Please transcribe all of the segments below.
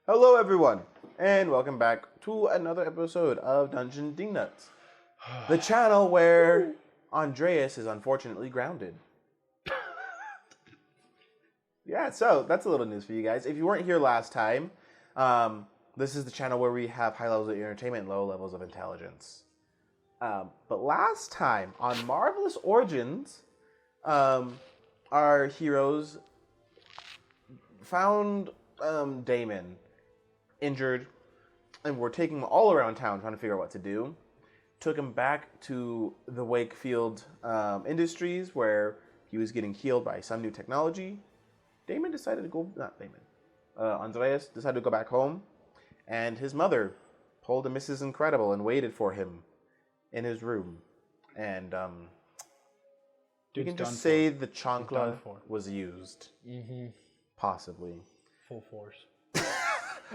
Hello, everyone, and welcome back to another episode of Dungeon Dingnuts, the channel where Andreas is unfortunately grounded. Yeah, so that's a little news for you guys. If you weren't here last time, this is the channel where we have high levels of entertainment and low levels of intelligence. But last time, on Marvelous Origins, our heroes found Damon injured, and we're taking him all around town trying to figure out what to do. Took him back to the Wakefield Industries where he was getting healed by some new technology. Andreas decided to go back home, and his mother pulled a Mrs. Incredible and waited for him in his room. And you can just say the chancla was used. Mm-hmm. Possibly. Full force.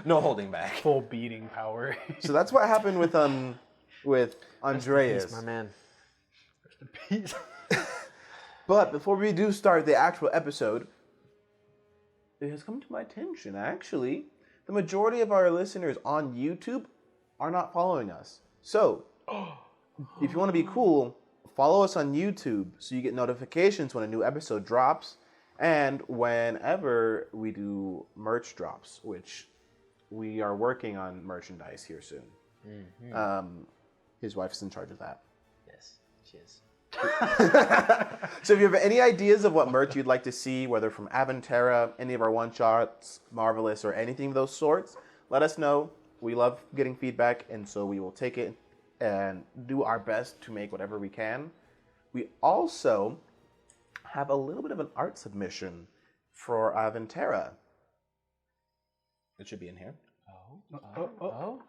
No holding back. Full beating power. So that's what happened with Andreas. Rest in peace, my man. Rest in peace. But before we do start the actual episode, it has come to my attention, actually, the majority of our listeners on YouTube are not following us. So, if you want to be cool, follow us on YouTube so you get notifications when a new episode drops and whenever we do merch drops, which we are working on merchandise here soon. Mm-hmm. His wife's in charge of that. Yes, she is. So if you have any ideas of what merch you'd like to see, whether from Aventera, any of our one-shots, Marvelous, or anything of those sorts, let us know. We love getting feedback, and so we will take it and do our best to make whatever we can. We also have a little bit of an art submission for Aventera. It should be in here. Oh.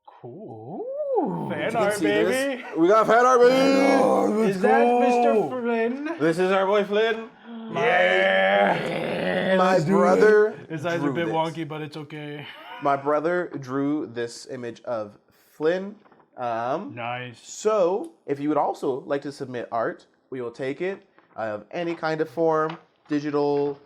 Cool. You Fan can art, see baby. this. We got fan art, baby. Is that Mr. Flynn? This is our boy Flynn. Yeah. My brother. His eyes are a drew bit this. wonky, but it's okay. My brother drew this image of Flynn. Nice. So, if you would also like to submit art, we will take it of any kind of form, digital,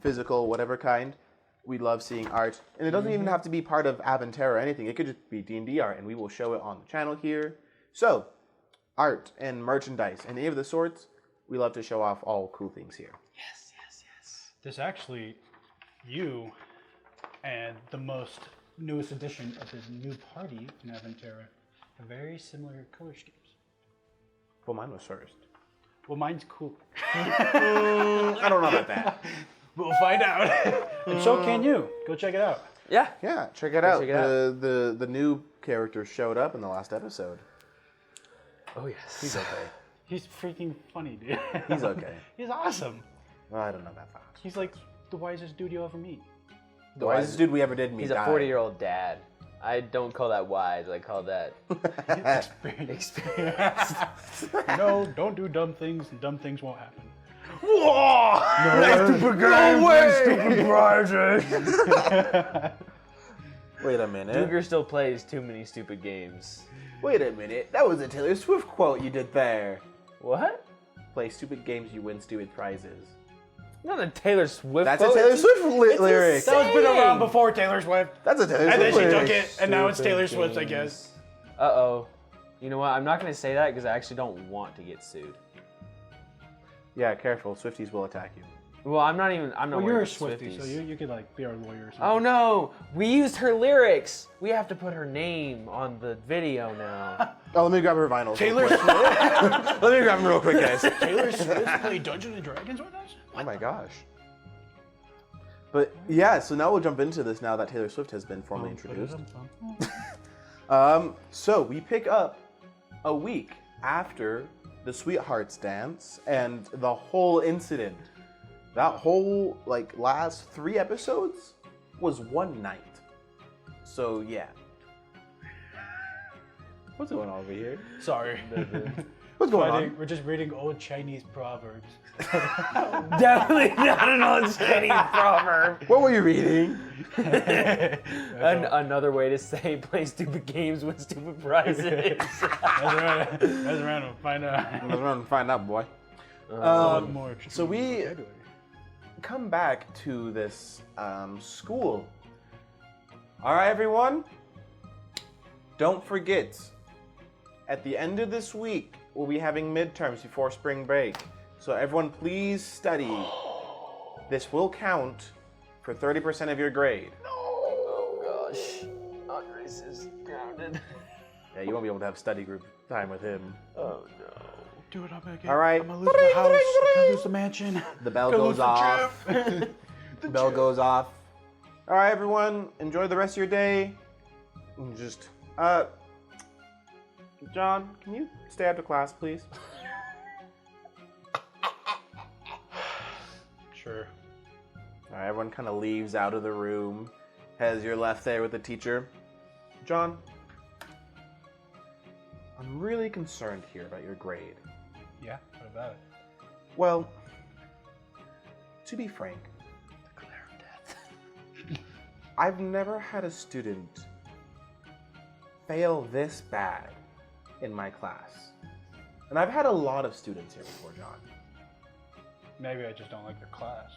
physical, whatever kind. We love seeing art. And it doesn't even have to be part of Aventera or anything. It could just be D&D art, and we will show it on the channel here. So, art and merchandise, and any of the sorts, we love to show off all cool things here. Yes. This actually, you and the newest addition of his new party in Aventera have very similar color schemes. Well, mine was first. Well, mine's cool. I don't know about that. We'll find out. And so can you. Go check it out. Yeah. Yeah, check it out. check it out. The new character showed up in the last episode. Oh, yes. He's okay. He's freaking funny, dude. He's okay. He's awesome. Well, I don't know about that. He's like the wisest dude you'll ever meet. The wisest dude we ever did meet. He's a 40-year-old dad. I don't call that wise. I call that experience. No, don't do dumb things, and dumb things won't happen. No way! Wait a minute. Duger still plays too many stupid games. Wait a minute. That was a Taylor Swift quote you did there. What? Play stupid games, you win stupid prizes. Not a Taylor Swift That's quote. a Taylor Swift lyric. That was been around before Taylor Swift. That's a Taylor And then Swift she lyric. took it, and now it's Taylor Swift's, I guess. Uh-oh. You know what? I'm not going to say that because I actually don't want to get sued. Yeah, careful. Swifties will attack you. Well, I'm not Well, worried you're a about Swiftie, Swifties. so you could like be our lawyer or something. Oh no! We used her lyrics! We have to put her name on the video now. Oh, let me grab her vinyls. Taylor real quick. Swift? Let me grab them real quick, guys. Taylor Swift played Dungeons and Dragons with us? Oh my gosh. But yeah, so now we'll jump into this now that Taylor Swift has been formally introduced. So we pick up a week after the Sweethearts dance and the whole incident. That whole last 3 episodes was one night. So yeah. What's going on over here? Sorry. What's going on? We're just reading old Chinese proverbs. Definitely not an old Chinese proverb. What were you reading? Another way to say play stupid games with stupid prizes. That's around and find out. Let's run and find out, boy. More So we come back to this school. All right, everyone. Don't forget, at the end of this week, we'll be having midterms before spring break. So everyone, please study. This will count for 30% of your grade. Oh gosh. Andres is grounded. Yeah, you won't be able to have study group time with him. Oh no. Do it, I'm gonna get. All right. I'm gonna lose the house. I'm gonna lose the mansion. The bell Gonna goes lose the off. gym. The bell goes off. All right, everyone. Enjoy the rest of your day. And just, John, can you stay after class, please? Sure. All right, everyone kind of leaves out of the room as you're left there with the teacher. John, I'm really concerned here about your grade. Yeah. What about it? Well, to be frank, The glare of death. I've never had a student fail this bad in my class. And I've had a lot of students here before, John. Maybe I just don't like your class.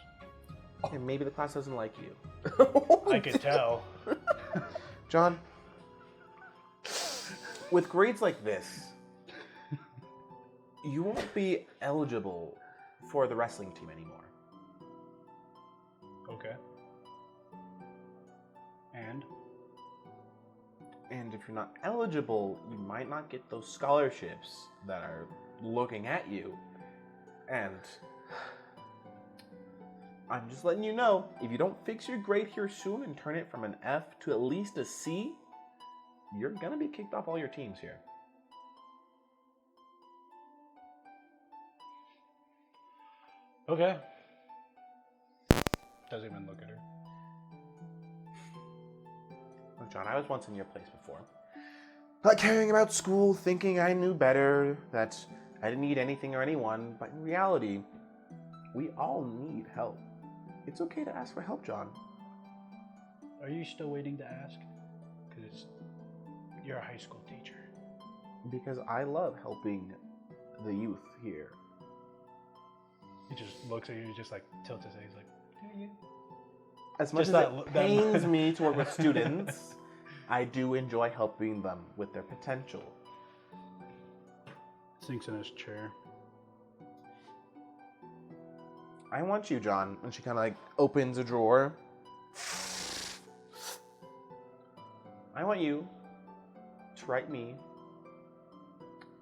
And maybe the class doesn't like you. I could tell. John, with grades like this, you won't be eligible for the wrestling team anymore. Okay. And And if you're not eligible, you might not get those scholarships that are looking at you. And I'm just letting you know, if you don't fix your grade here soon and turn it from an F to at least a C, you're gonna be kicked off all your teams here. okay. Doesn't even look at her. Look, John, I was once in your place before. Not caring about school, thinking I knew better, that I didn't need anything or anyone, but in reality, we all need help. It's okay to ask for help, John. Are you still waiting to ask? Because you're a high school teacher. Because I love helping the youth here. He just looks at you, just like tilts his head. He's like, "Do you?" As much Just as that it that- pains me to work with students, I do enjoy helping them with their potential. Sinks in his chair. I want you, John. And she kind of like opens a drawer. I want you to write me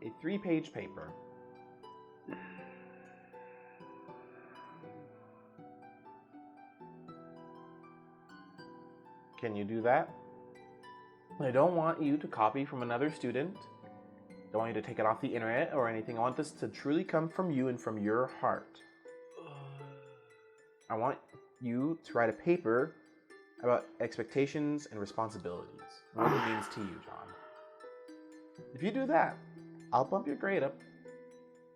a 3-page paper. Can you do that? I don't want you to copy from another student. Don't want you to take it off the internet or anything. I want this to truly come from you and from your heart. I want you to write a paper about expectations and responsibilities. What it means to you, John. If you do that, I'll bump your grade up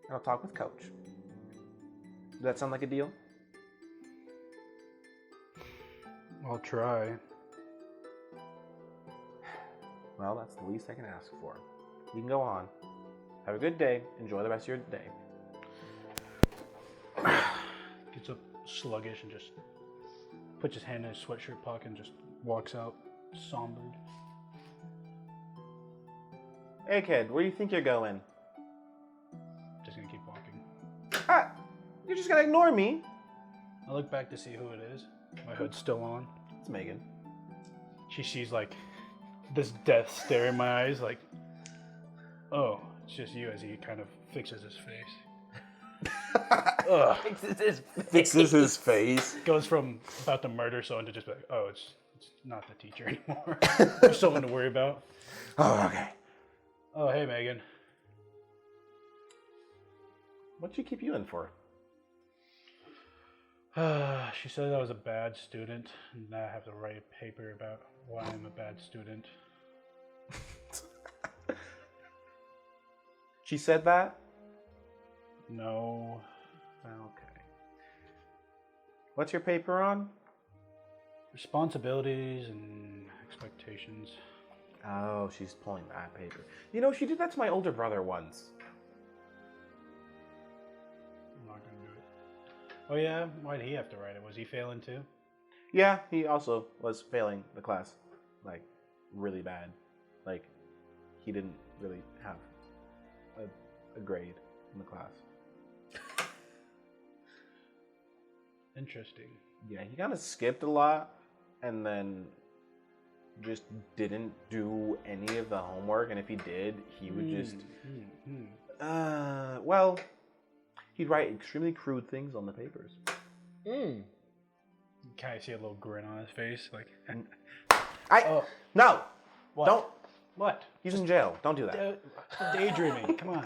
and I'll talk with Coach. Does that sound like a deal? I'll try. Well, that's the least I can ask for. You can go on. Have a good day. Enjoy the rest of your day. Gets up sluggish and just puts his hand in his sweatshirt pocket and just walks out sombered. Hey, kid, where do you think you're going? Just gonna keep walking. Ah, you're just gonna ignore me. I look back to see who it is. My hood's still on. It's Megan. She sees like this death stare in my eyes, like, oh, it's just you, as he kind of fixes his face. Ugh. Fixes his face. Goes from about to murder someone to just be like, oh, it's not the teacher anymore. There's someone to worry about. Oh, okay. Oh, hey, Megan. What'd she keep you in for? She said I was a bad student, and now I have to write a paper about why I'm a bad student. She said that? No. Okay. What's your paper on? Responsibilities and expectations. Oh, she's pulling that paper. You know, she did that to my older brother once. I'm not gonna do it. Oh yeah? Why did he have to write it? Was he failing too? Yeah, he also was failing the class, like, really bad. Like, he didn't really have a grade in the class. Interesting. Yeah, he kind of skipped a lot, and then just didn't do any of the homework. And if he did, he would just, well, he'd write extremely crude things on the papers. Mm. You kind of see a little grin on his face, like. No, What? don't. What? He's in jail. Don't do that. Daydreaming. Come on.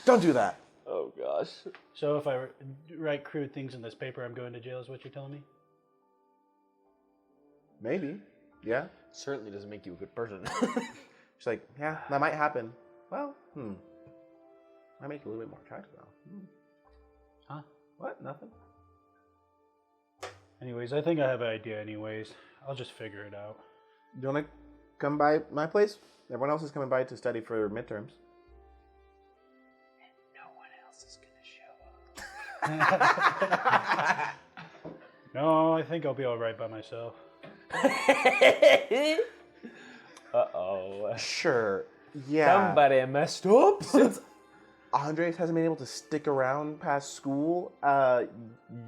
Don't do that. Oh gosh. So if I write crude things in this paper, I'm going to jail. Is what you're telling me? Maybe. Yeah. Certainly doesn't make you a good person. She's like, yeah, that might happen. Well, might make you a little bit more attractive though. Huh? What? Nothing. Anyways, I think I have an idea. Anyways, I'll just figure it out. Do you want to come by my place? Everyone else is coming by to study for midterms. No one else is gonna show up. No, I think I'll be all right by myself. Uh-oh. Sure. Yeah. Somebody messed up. Since Andres hasn't been able to stick around past school,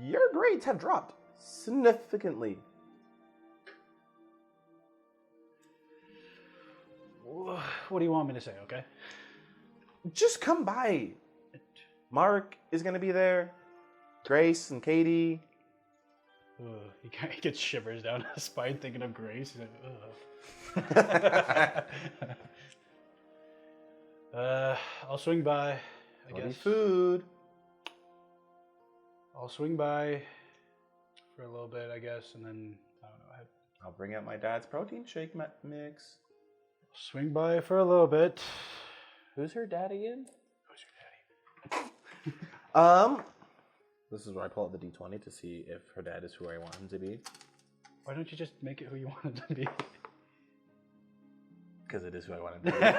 your grades have dropped significantly. What do you want me to say, okay? Just come by. Mark is going to be there. Grace and Katie. He kind of gets shivers down his spine thinking of Grace. He's like, ugh. I'll swing by, I guess. Food. I'll swing by for a little bit, I guess, and then, I don't know. I'll bring out my dad's protein shake mix. Swing by for a little bit. Who's her dad again? Who's your daddy? This is where I pull out the D20 to see if her dad is who I want him to be. Why don't you just make it who you want it to be? Because it is who I want him to be.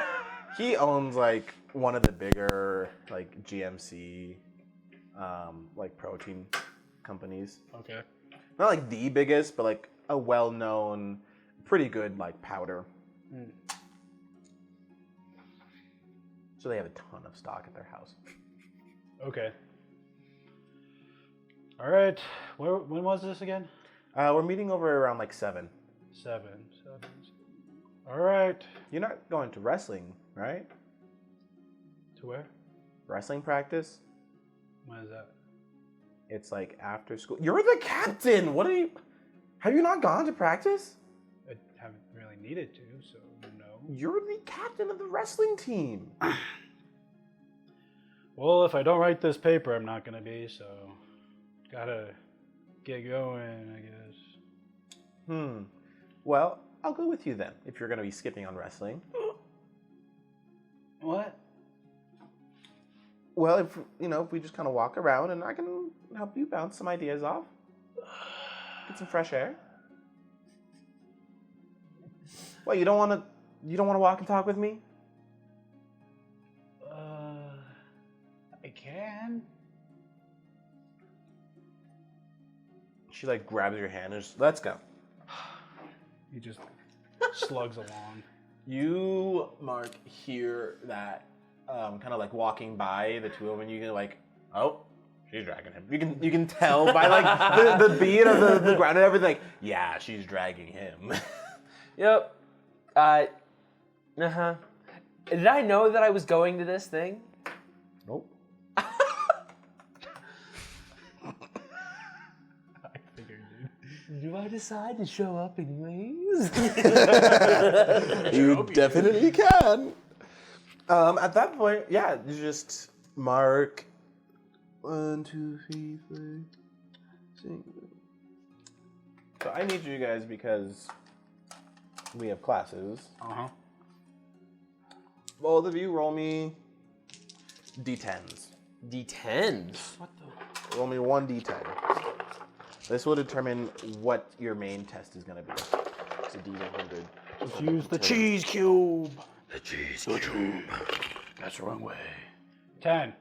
He owns like one of the bigger like GMC like protein companies. Okay. Not like the biggest, but like a well-known, pretty good like powder. So they have a ton of stock at their house. Okay. All right. When was this again? We're meeting over around like 7. 7. All right. You're not going to wrestling, right? To where? Wrestling practice? When is that? It's like after school. You're the captain! What are you... Have you not gone to practice? I haven't really needed to, so no. You're the captain of the wrestling team. Well, if I don't write this paper, I'm not going to be, so... Gotta get going, I guess. Well, I'll go with you then, if you're going to be skipping on wrestling. What? Well, if we just kind of walk around and I can help you bounce some ideas off. Get some fresh air. What, you don't want to walk and talk with me? I can. She like grabs your hand and just, let's go. He just slugs along. You, Mark, hear that kind of like walking by the two of them, and you can like, oh, she's dragging him. You can tell by like the beat of the ground and everything. Like, yeah, she's dragging him. Yep. Did I know that I was going to this thing? Nope. I figured, dude. Do I decide to show up anyways? You definitely can. At that point, yeah, you just mark 1, 2, 3, 4, 6. So I need you guys because we have classes. Uh-huh. Both of you roll me D10s. D10s? What the? Roll me 1 D10. This will determine what your main test is going to be. It's a D100. Let's use the cheese cube. The cheese cube. That's the wrong way. 10.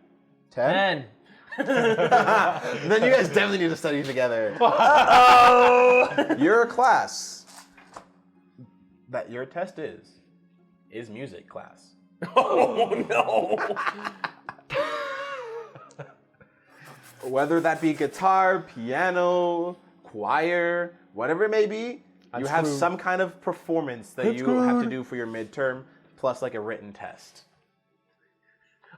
10? 10. Then you guys definitely need to study together. Your class that your test is music class. Oh no! Whether that be guitar, piano, choir, whatever it may be, you have true. some kind of performance that you have to do for your midterm, plus like a written test.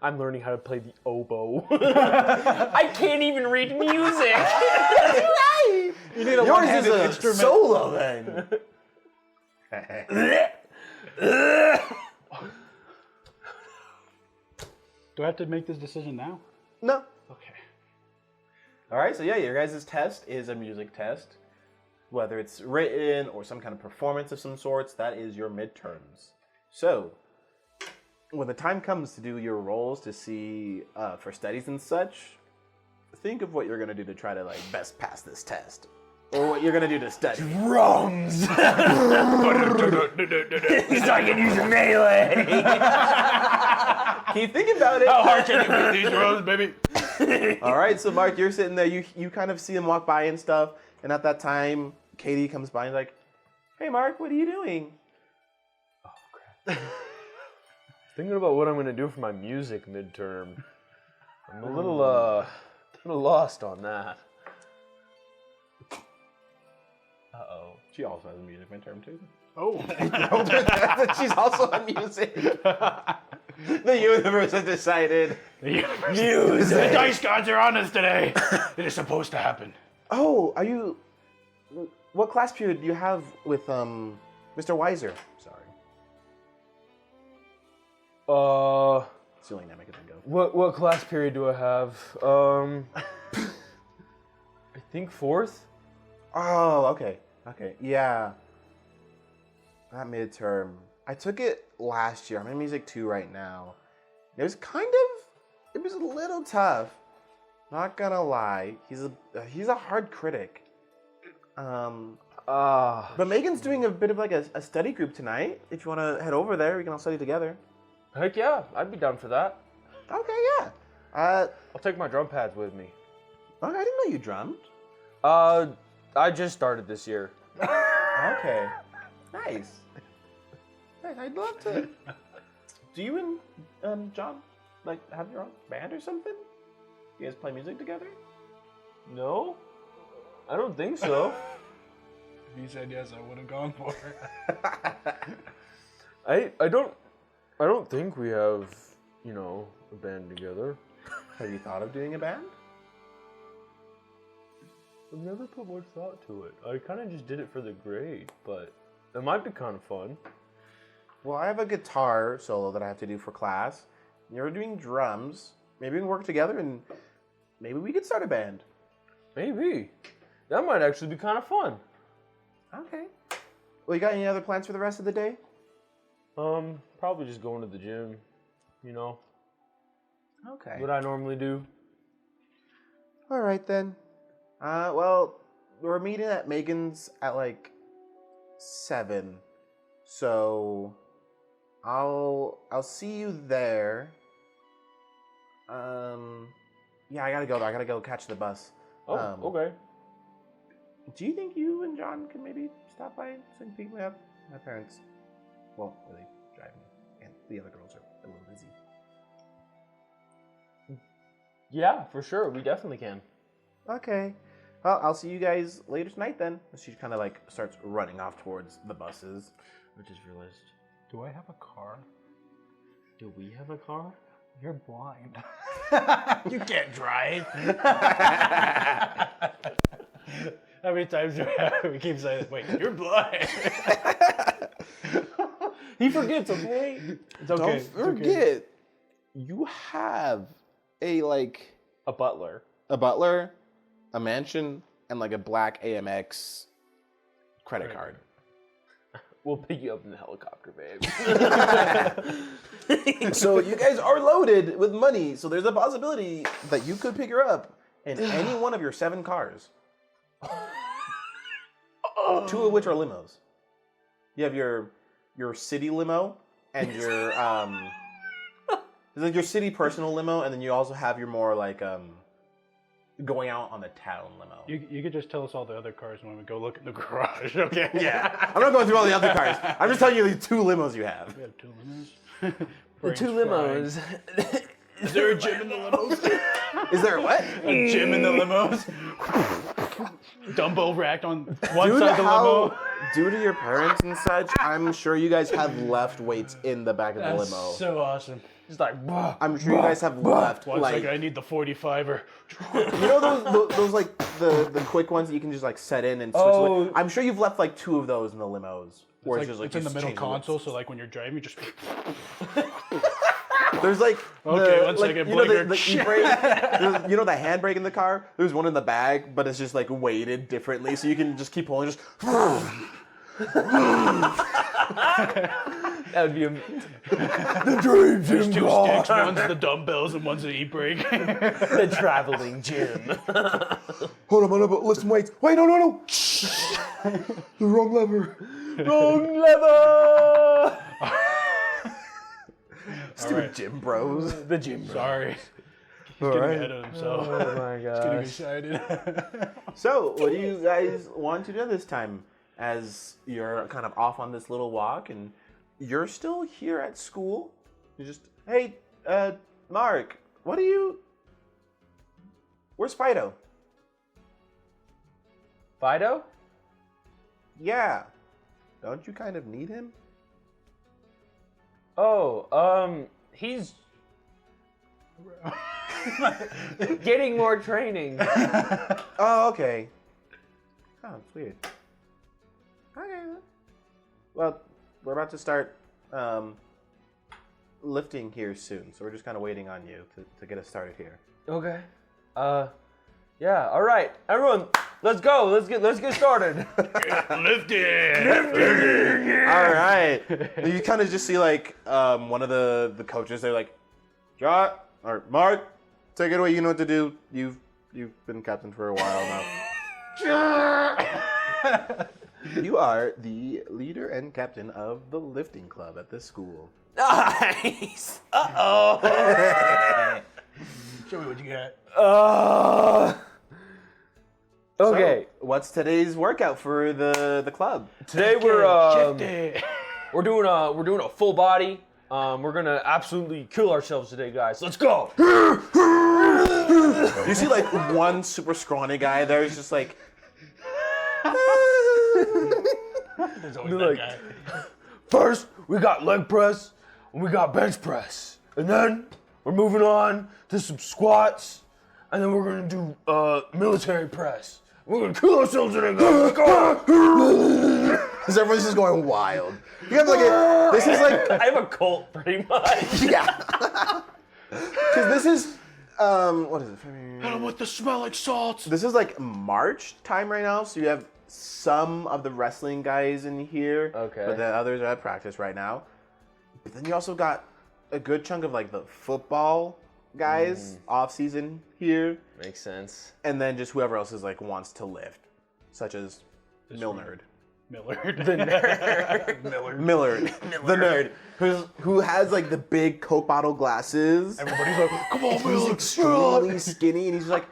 I'm learning how to play the oboe. I can't even read music. That's right. You need a Yours one-handed is a instrument. Solo then. Do I have to make this decision now? No. Okay. All right, so yeah, your guys' test is a music test. Whether it's written or some kind of performance of some sorts, that is your midterms. So, when the time comes to do your roles to see for studies and such, think of what you're gonna do to try to like best pass this test, or what you're gonna do to study. Drums. So I can use a melee. Keep thinking about it. How hard can you beat these drums, baby? All right, so Mark, you're sitting there. You kind of see him walk by and stuff, and at that time, Katie comes by and is like, "Hey, Mark, what are you doing?" Oh crap. Thinking about what I'm gonna do for my music midterm. I'm a little lost on that. Uh-oh. She also has a music midterm too. Oh. She's also on music. The universe has decided. The dice gods are on us today. It is supposed to happen. Oh, are you? What class period do you have with Mr. Weiser? Sorry, it's the only name I can think of. What class period do I have? I think 4th. Oh, okay, yeah. That midterm, I took it last year. I'm in music 2 right now. It was it was a little tough. Not gonna lie, he's a hard critic. But Megan's doing a bit of like a study group tonight. If you want to head over there, we can all study together. Heck yeah, I'd be down for that. Okay, yeah. I'll take my drum pads with me. Okay, I didn't know you drummed. I just started this year. Okay, nice. Nice. I'd love to. Do you and John like have your own band or something? You guys play music together? No, I don't think so. If you said yes, I would have gone for it. I don't think we have, a band together. Have you thought of doing a band? I've never put much thought to it. I kind of just did it for the grade, but it might be kind of fun. Well, I have a guitar solo that I have to do for class. You're doing drums. Maybe we can work together and maybe we could start a band. Maybe. That might actually be kind of fun. Okay. Well, you got any other plans for the rest of the day? Probably just going to the gym, Okay. what I normally do. All right then. Well, we're meeting at Megan's at like 7, so I'll see you there. Yeah, I gotta go though. I gotta go catch the bus. Oh, okay. Do you think you and John could maybe stop by and pick me up? My parents won't really drive me, and the other girls are a little busy. Yeah, for sure. We definitely can. Okay. Well, I'll see you guys later tonight then. She kind of like starts running off towards the buses. I just realized. Do I have a car? Do we have a car? You're blind. You can't drive. How many times do we keep saying, wait, you're blind? He forgets, okay? It's okay. Don't forget, you have a butler. a butler, a mansion, and like a black AMX credit card. We'll pick you up in the helicopter, babe. So you guys are loaded with money. So there's a possibility that you could pick her up in any one of your 7 cars. 2 of which are limos. You have your city limo and your your city personal limo, and then you also have your more going out on the town limo. You could just tell us all the other cars when we go look in the garage, okay? Yeah, I'm not going through all the other cars. I'm just telling you the 2 limos you have. We have 2 limos. The 2 limos. Is there a gym in the limos? Is there a what? A gym in the limos? Dumbbell racked on one Due side to of the how, limo? due to your parents and such, I'm sure you guys have left weights in the back of the limo. So awesome. Just like, bah, I'm sure you guys have left, One like, second, I need the 45er. you know those like the quick ones that you can just like set in and switch. Oh. I'm sure you've left like 2 of those in the limos. Where It's just in the you middle change console, so like when you're driving, you just... There's like Okay, one second, you know blinker. the e-brake, you know the handbrake in the car. There's one in the bag, but it's just like weighted differently, so you can just keep pulling. Just that would be the dream There's gym 2 car. sticks, one's the dumbbells and one's the e-brake. The traveling gym. hold on, lift some weights. Wait, no. The wrong lever. Wrong lever. Stupid right. gym bros. The gym. Sorry. He's All getting right. ahead of himself. Oh my Getting gosh. excited. So, what do you guys want to do this time? As you're kind of off on this little walk, and you're still here at school. You just, hey, Mark, what do you? Where's Fido? Fido? Yeah, don't you kind of need him? Oh, he's getting more training. Oh, okay. Oh, it's weird. Okay. Well, we're about to start lifting here soon, so we're just kind of waiting on you to get us started here. Okay. Yeah. All right, everyone, let's go. Let's get started. Lifting! All right. You kind of just see like one of the coaches. They're like, "John or Mark, take it away. You know what to do. You've been captain for a while now." You are the leader and captain of the lifting club at this school. Nice. Uh-oh. Show me what you got. Okay. So, what's today's workout for the club? Today we're Shifty. we're doing a full body. We're gonna absolutely kill ourselves today, guys. Let's go. You see like one super scrawny guy there. He's just like, There's always Like- that guy. First, we got leg press, and we got bench press, and then we're moving on to some squats, and then we're gonna do military press. We're gonna kill ourselves today, guys. Let's go. because everyone's just going wild. You have like this is like I have a cult, pretty much. yeah, because this is what is it? I don't want the smell like salt. This is like March time right now, so you have some of the wrestling guys in here. Okay. But the others are at practice right now. But then you also got a good chunk of like the football guys off season here. Makes sense. And then just whoever else is like wants to lift. Such as Milnerd. Millard. The nerd. Millard. The nerd. Who has like the big Coke bottle glasses. Everybody's like, come on, He's Millard. extremely skinny, and he's like,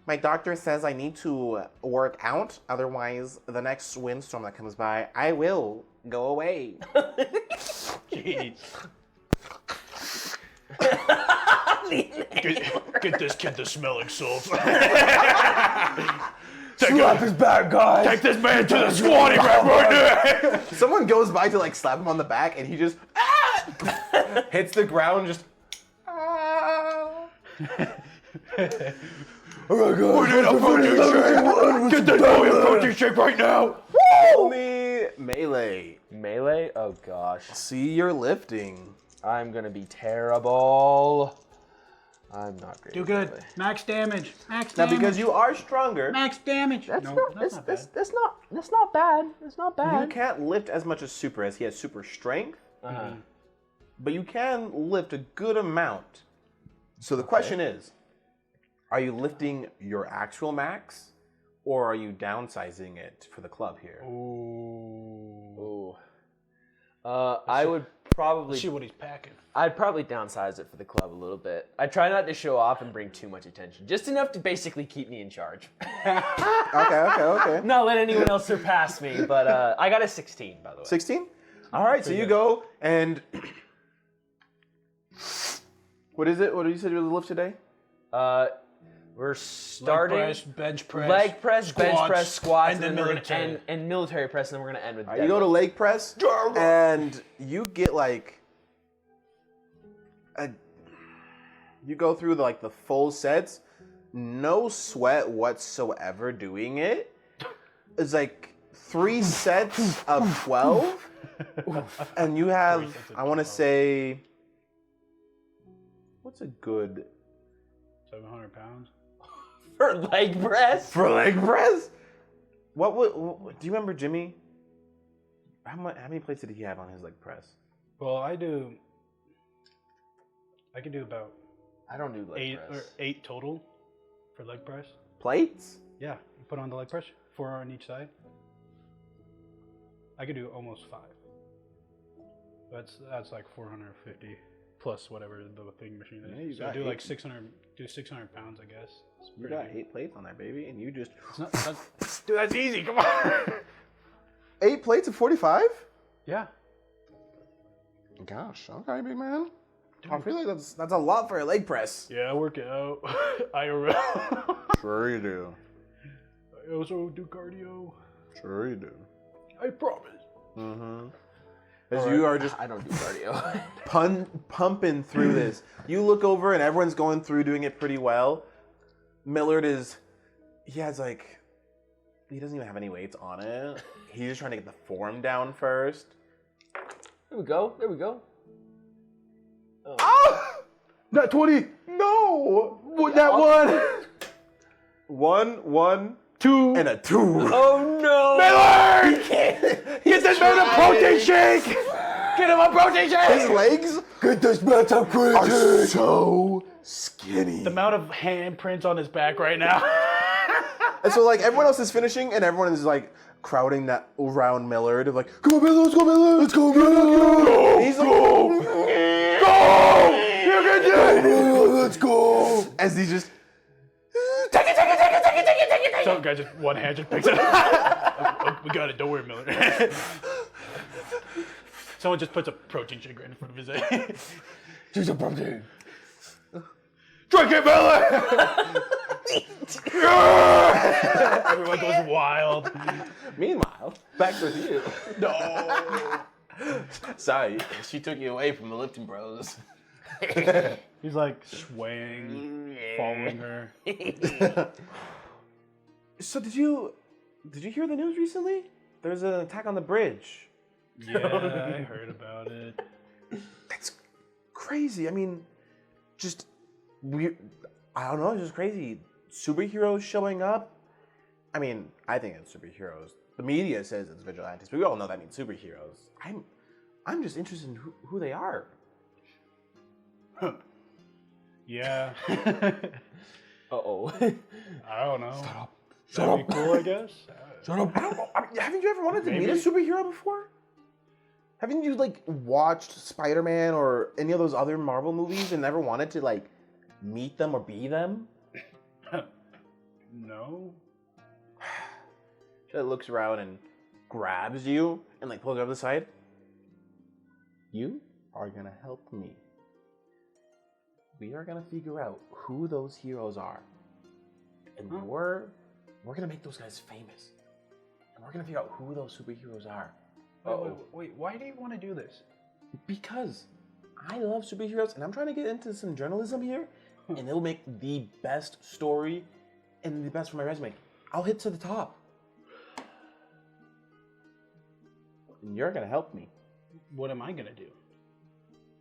my doctor says I need to work out, otherwise the next windstorm that comes by, I will go away. Jeez. Get this kid the smelling salt. Slap his back, guys. Take this man to the squatting rack right now. Someone goes by to like slap him on the back, and he just hits the ground, just. All right, guys. We need a protein shake. Get this boy a protein shake right now. Roll me melee. Melee? Oh gosh. See, you're lifting. I'm gonna be terrible. I'm not great. Do at good. melee. Max damage. Max Now, damage. because you are stronger, Max damage. That's No, not. that's not bad. That's not bad. It's not you bad. can't lift as much as Super, as he has super strength, Uh-huh. but you can lift a good amount. So the question is, are you lifting your actual max, or are you downsizing it for the club here? Ooh. I would probably See what he's packing. I'd probably downsize it for the club a little bit. I try not to show off and bring too much attention, just enough to basically keep me in charge. Okay. Not let anyone else surpass me, but I got a 16, by the way. 16? All right, so you go and what is it? What did you say you lift today? We're starting leg press, bench press, bench press, squats, and then military. and military press, and then we're gonna end with. You go to leg press, and you get you go through the full sets, no sweat whatsoever doing it. It's 3 sets of 12, and you have, I want to say, what's a good 700 pounds. For leg press? For leg press? What do you remember, Jimmy? How many plates did he have on his leg press? Well, I can do about I don't do leg press. 8 total for leg press. Plates? Yeah, you put on the leg press, 4 on each side. I could do almost 5. That's like 450 plus whatever the thing machine is. Yeah, you so got do 600 pounds, I guess. It's You pretty got good. 8 plates on there, baby, and you just Dude, that's easy. Come on. 8 plates of 45? Yeah. Gosh, okay, big man. I feel like that's a lot for a leg press. Yeah, I work it out. IRL. Sure you do. I also do cardio. Sure you do. I promise. Mm-hmm. As you are just I don't do cardio. pumping through this. You look over and everyone's going through doing it pretty well. Millard he doesn't even have any weights on it. He's just trying to get the form down first. There we go. Oh! Not 20! No! That one! 1, 2, and a 2. Oh no! Millard! Get this man a protein shake! Get him a protein shake! His legs Get this man some protein! are so skinny. The amount of handprints on his back right now. And so everyone else is finishing and everyone is crowding that around Millard of come on Millard, let's go Millard! Let's go Millard! Go! He's go! You can do it! Let's go! As he just take it! Some guy just one hand just picks it up. We got it. Don't worry, Miller. Someone just puts a protein shake right in front of his head. Choose a protein. Drink it, Millard! Everyone goes wild. Meanwhile, back with you. No. Sorry, she took you away from the lifting bros. He's swaying, following her. So did you hear the news recently? There's an attack on the bridge. Yeah, I heard about it. That's crazy. I mean, I don't know, it's just crazy. Superheroes showing up. I mean, I think it's superheroes. The media says it's vigilantes, but we all know that means superheroes. I'm just interested in who they are. Yeah. Uh-oh. I don't know. Shut That'd up. be cool, I guess. Shut up. Haven't you ever wanted to meet a Maybe. superhero before? Haven't you watched Spider-Man or any of those other Marvel movies and never wanted to meet them or be them? No. She looks around and grabs you and pulls you up the side. You are gonna help me. We are gonna figure out who those heroes are, and we're gonna make those guys famous. And we're gonna figure out who those superheroes are. Wait, why do you want to do this? Because I love superheroes, and I'm trying to get into some journalism here, and it'll make the best story and the best for my resume. I'll hit to the top. And you're gonna help me. What am I gonna do?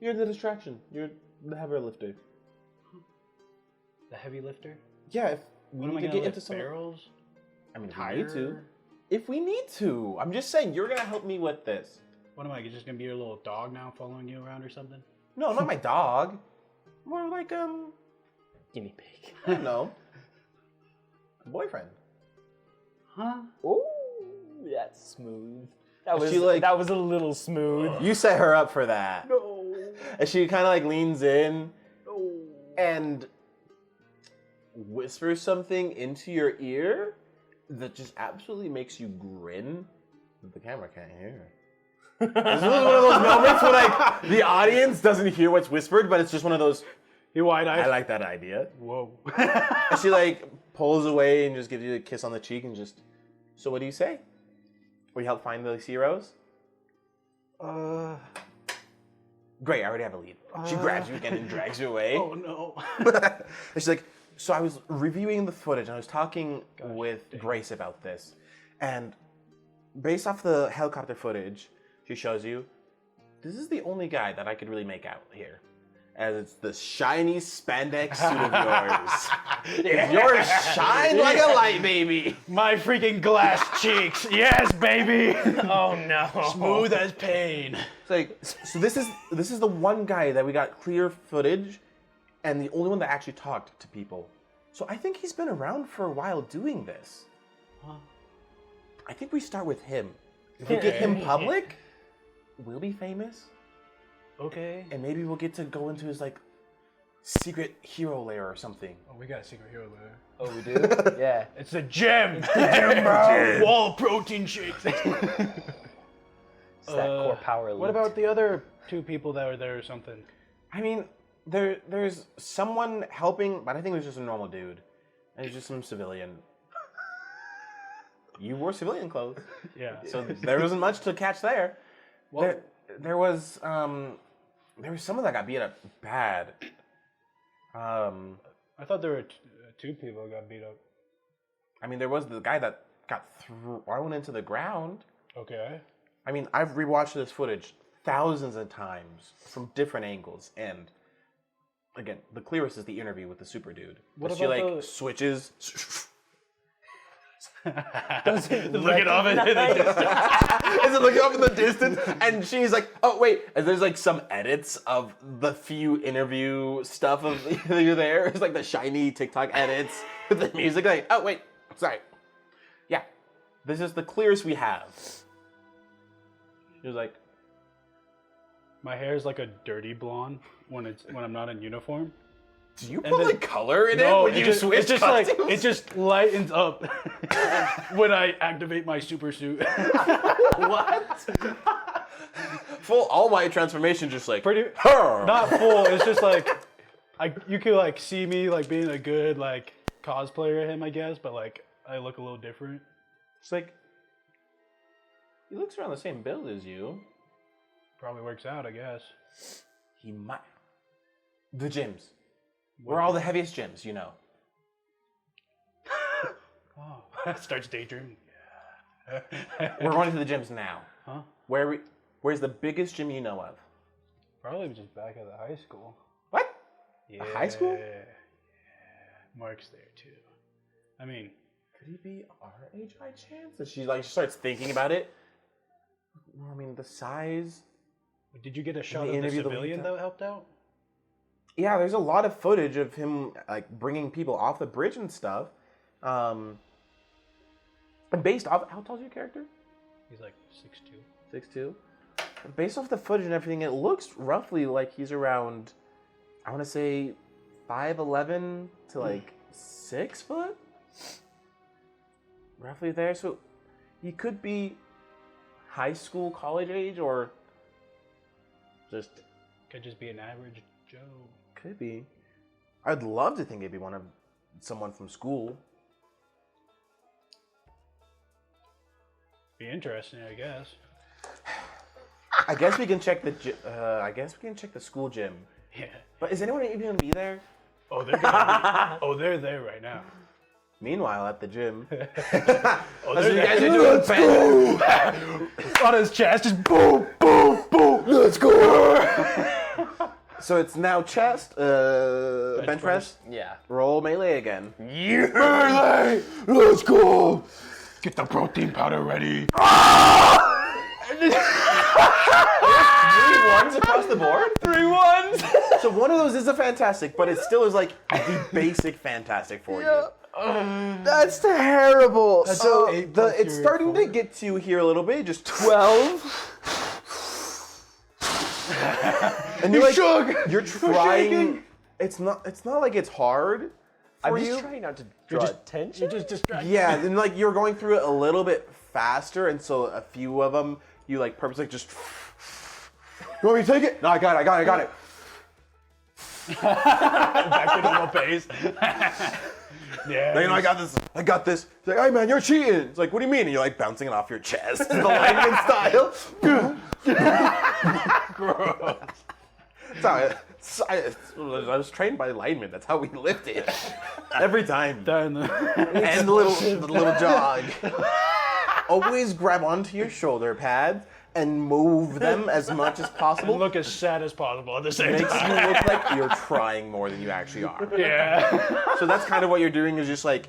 You're the distraction. You're the heavy lifter. The heavy lifter? Yeah, if we What am I need to gonna get lift? into some Barrels? I mean, if we need to. Tire? If we need to. I'm just saying, you're gonna help me with this. What am I just gonna be your little dog now, following you around or something? No, not my dog. More like, Guinea pig. I don't know. A boyfriend. Huh? Oh, that's smooth. That was a little smooth. You set her up for that. No. And she kind of like leans in and whispers something into your ear that just absolutely makes you grin that the camera can't hear. This is one of those moments where like the audience doesn't hear what's whispered, but it's just one of those. You wide-eyed. I like that idea. Whoa. And she like pulls away and just gives you a kiss on the cheek and just. So what do you say? We help find those heroes. Great, I already have a lead. She grabs you again and drags you away. Oh no. And she's like, so I was reviewing the footage and I was talking with Grace about this. And based off the helicopter footage, she shows you, this is the only guy that I could really make out here. As it's the shiny spandex suit of yours. Yours shine like a light, baby. My freaking glass cheeks. Yes, baby. Oh no. Smooth as pain. It's like, so this is the one guy that we got clear footage and the only one that actually talked to people. So I think he's been around for a while doing this. Huh? I think we start with him. If we get him public, we'll be famous. Okay. And maybe we'll get to go into his like secret hero lair or something. Oh, we got a secret hero there. Oh, we do? Yeah. It's a gem. Gem, bro. Wall protein shakes. It's that core power. What about the other two people that were there or something? I mean, there's someone helping, but I think it was just a normal dude. And he's just some civilian. You wore civilian clothes. Yeah. So there wasn't much to catch there. Well, There was someone that got beat up bad. I thought there were two people who got beat up. I mean, there was the guy that got thrown into the ground. Okay. I mean, I've rewatched this footage thousands of times from different angles, and again, the clearest is the interview with the super dude. What she about like the- switches. Does it Look off in the distance. As it looks up in the distance, and she's like, "Oh wait!" And there's like some edits of the few interview stuff of you there. It's like the shiny TikTok edits with the music. Like, oh wait, sorry, yeah, this is the clearest we have. She was like, My hair is like a dirty blonde when I'm not in uniform. "Do you And put then- like color in No, it when you switch it's just costumes?" like it just lightens up when I activate my super suit. What? Full all white transformation, just like Pretty her. not full. It's just like you could like see me like being a good like cosplayer of him, I guess, but like I look a little different. It's like he looks around the same build as you. Probably works out, I guess. He might. The gyms. We're all the heaviest gyms, you know. Oh, starts daydreaming. We're going to the gyms now. Huh? Where's the biggest gym you know of? Probably just back at the high school. What? Yeah. high school? Yeah. Mark's there too. I mean, Could he be our age by chance? And she starts thinking about it. Well, I mean, the size. did you get a shot the of the interview that we civilian took? that helped out? Yeah, there's a lot of footage of him like bringing people off the bridge and stuff. And based off, how tall is your character? He's like 6'2". 6'2". Based off the footage and everything, it looks roughly like he's around, I want to say, 5'11" to like 6 foot. Roughly there. So he could be high school, college age, or just Could just be an average Joe. could be. I'd love to think it'd be someone from school. Be interesting, I guess. I guess we can check the school gym. Yeah. But is anyone even gonna be there? Oh, they're gonna be, they're there right now. Meanwhile, at the gym, Oh, that's what you they're guys there. are doing. Fan. On his chest, just boom, boom, boom. Let's go. So it's now chest, bench press, Yeah. roll melee again. Melee! Let's go! Get the protein powder ready. 3 1s across the board. 3 1s! So one of those is a fantastic, but it still is like the basic fantastic for you. That's terrible. That's So 8 plus it's your starting to 4. get to you here a little bit. Just 12. And you're like, you're trying. It's not like it's hard for I'm you. just trying not to draw attention. You're just distracted. Yeah, and like you're going through it a little bit faster, and so a few of them you like purposely just. You want me to take it? No, I got it. Back to normal pace. Yeah. No, I got this. It's like, hey man, you're cheating. It's like, what do you mean? And you're like bouncing it off your chest, the lineman style. Gross. I was trained by linemen. That's how we lifted every time. Down And the little jog. Always grab onto your shoulder pads and move them as much as possible. And look as sad as possible at the same Makes time. you look like you're trying more than you actually are. Yeah. So that's kind of what you're doing, is just like,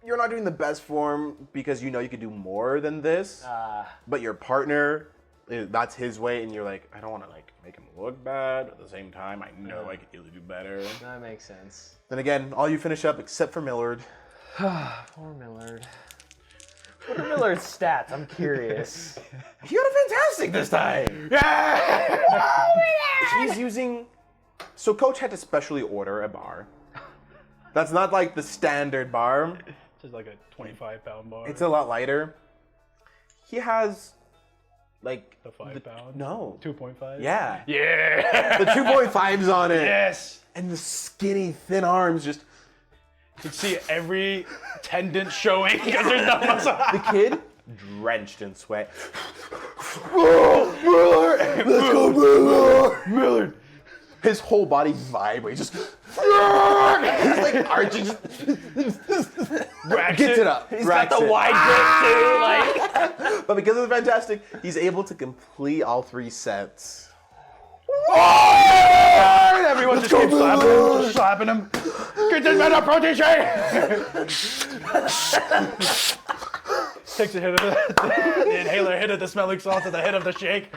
you're not doing the best form because you know you could do more than this. But your partner, that's his way, and you're like, I don't want to like make him look bad. But at the same time, I know I could easily do better. That makes sense. Then again, all you finish up except for Millard. Poor Millard. What are Millard's stats? I'm curious. He got a fantastic this time. Yeah. He's using. So Coach had to specially order a bar. That's not like the standard bar. Just like a 25-pound bar. It's a lot lighter. He has like the 5 pound. No. 2.5. Yeah. Yeah. The 2.5s on it. Yes. And the skinny, thin arms just. You can see every tendon showing because there's no muscle. The kid, drenched in sweat. Let's go, Millard! Millard. His whole body vibrates. Just. He's like arching. Gets it up. He's got the wide grip too, like. But because of the fantastic, he's able to complete all 3 sets. And everyone just keeps slapping him. Get this man a protein shake! Takes a hit of the inhaler, hit of the smelling salts, and the hit of the shake.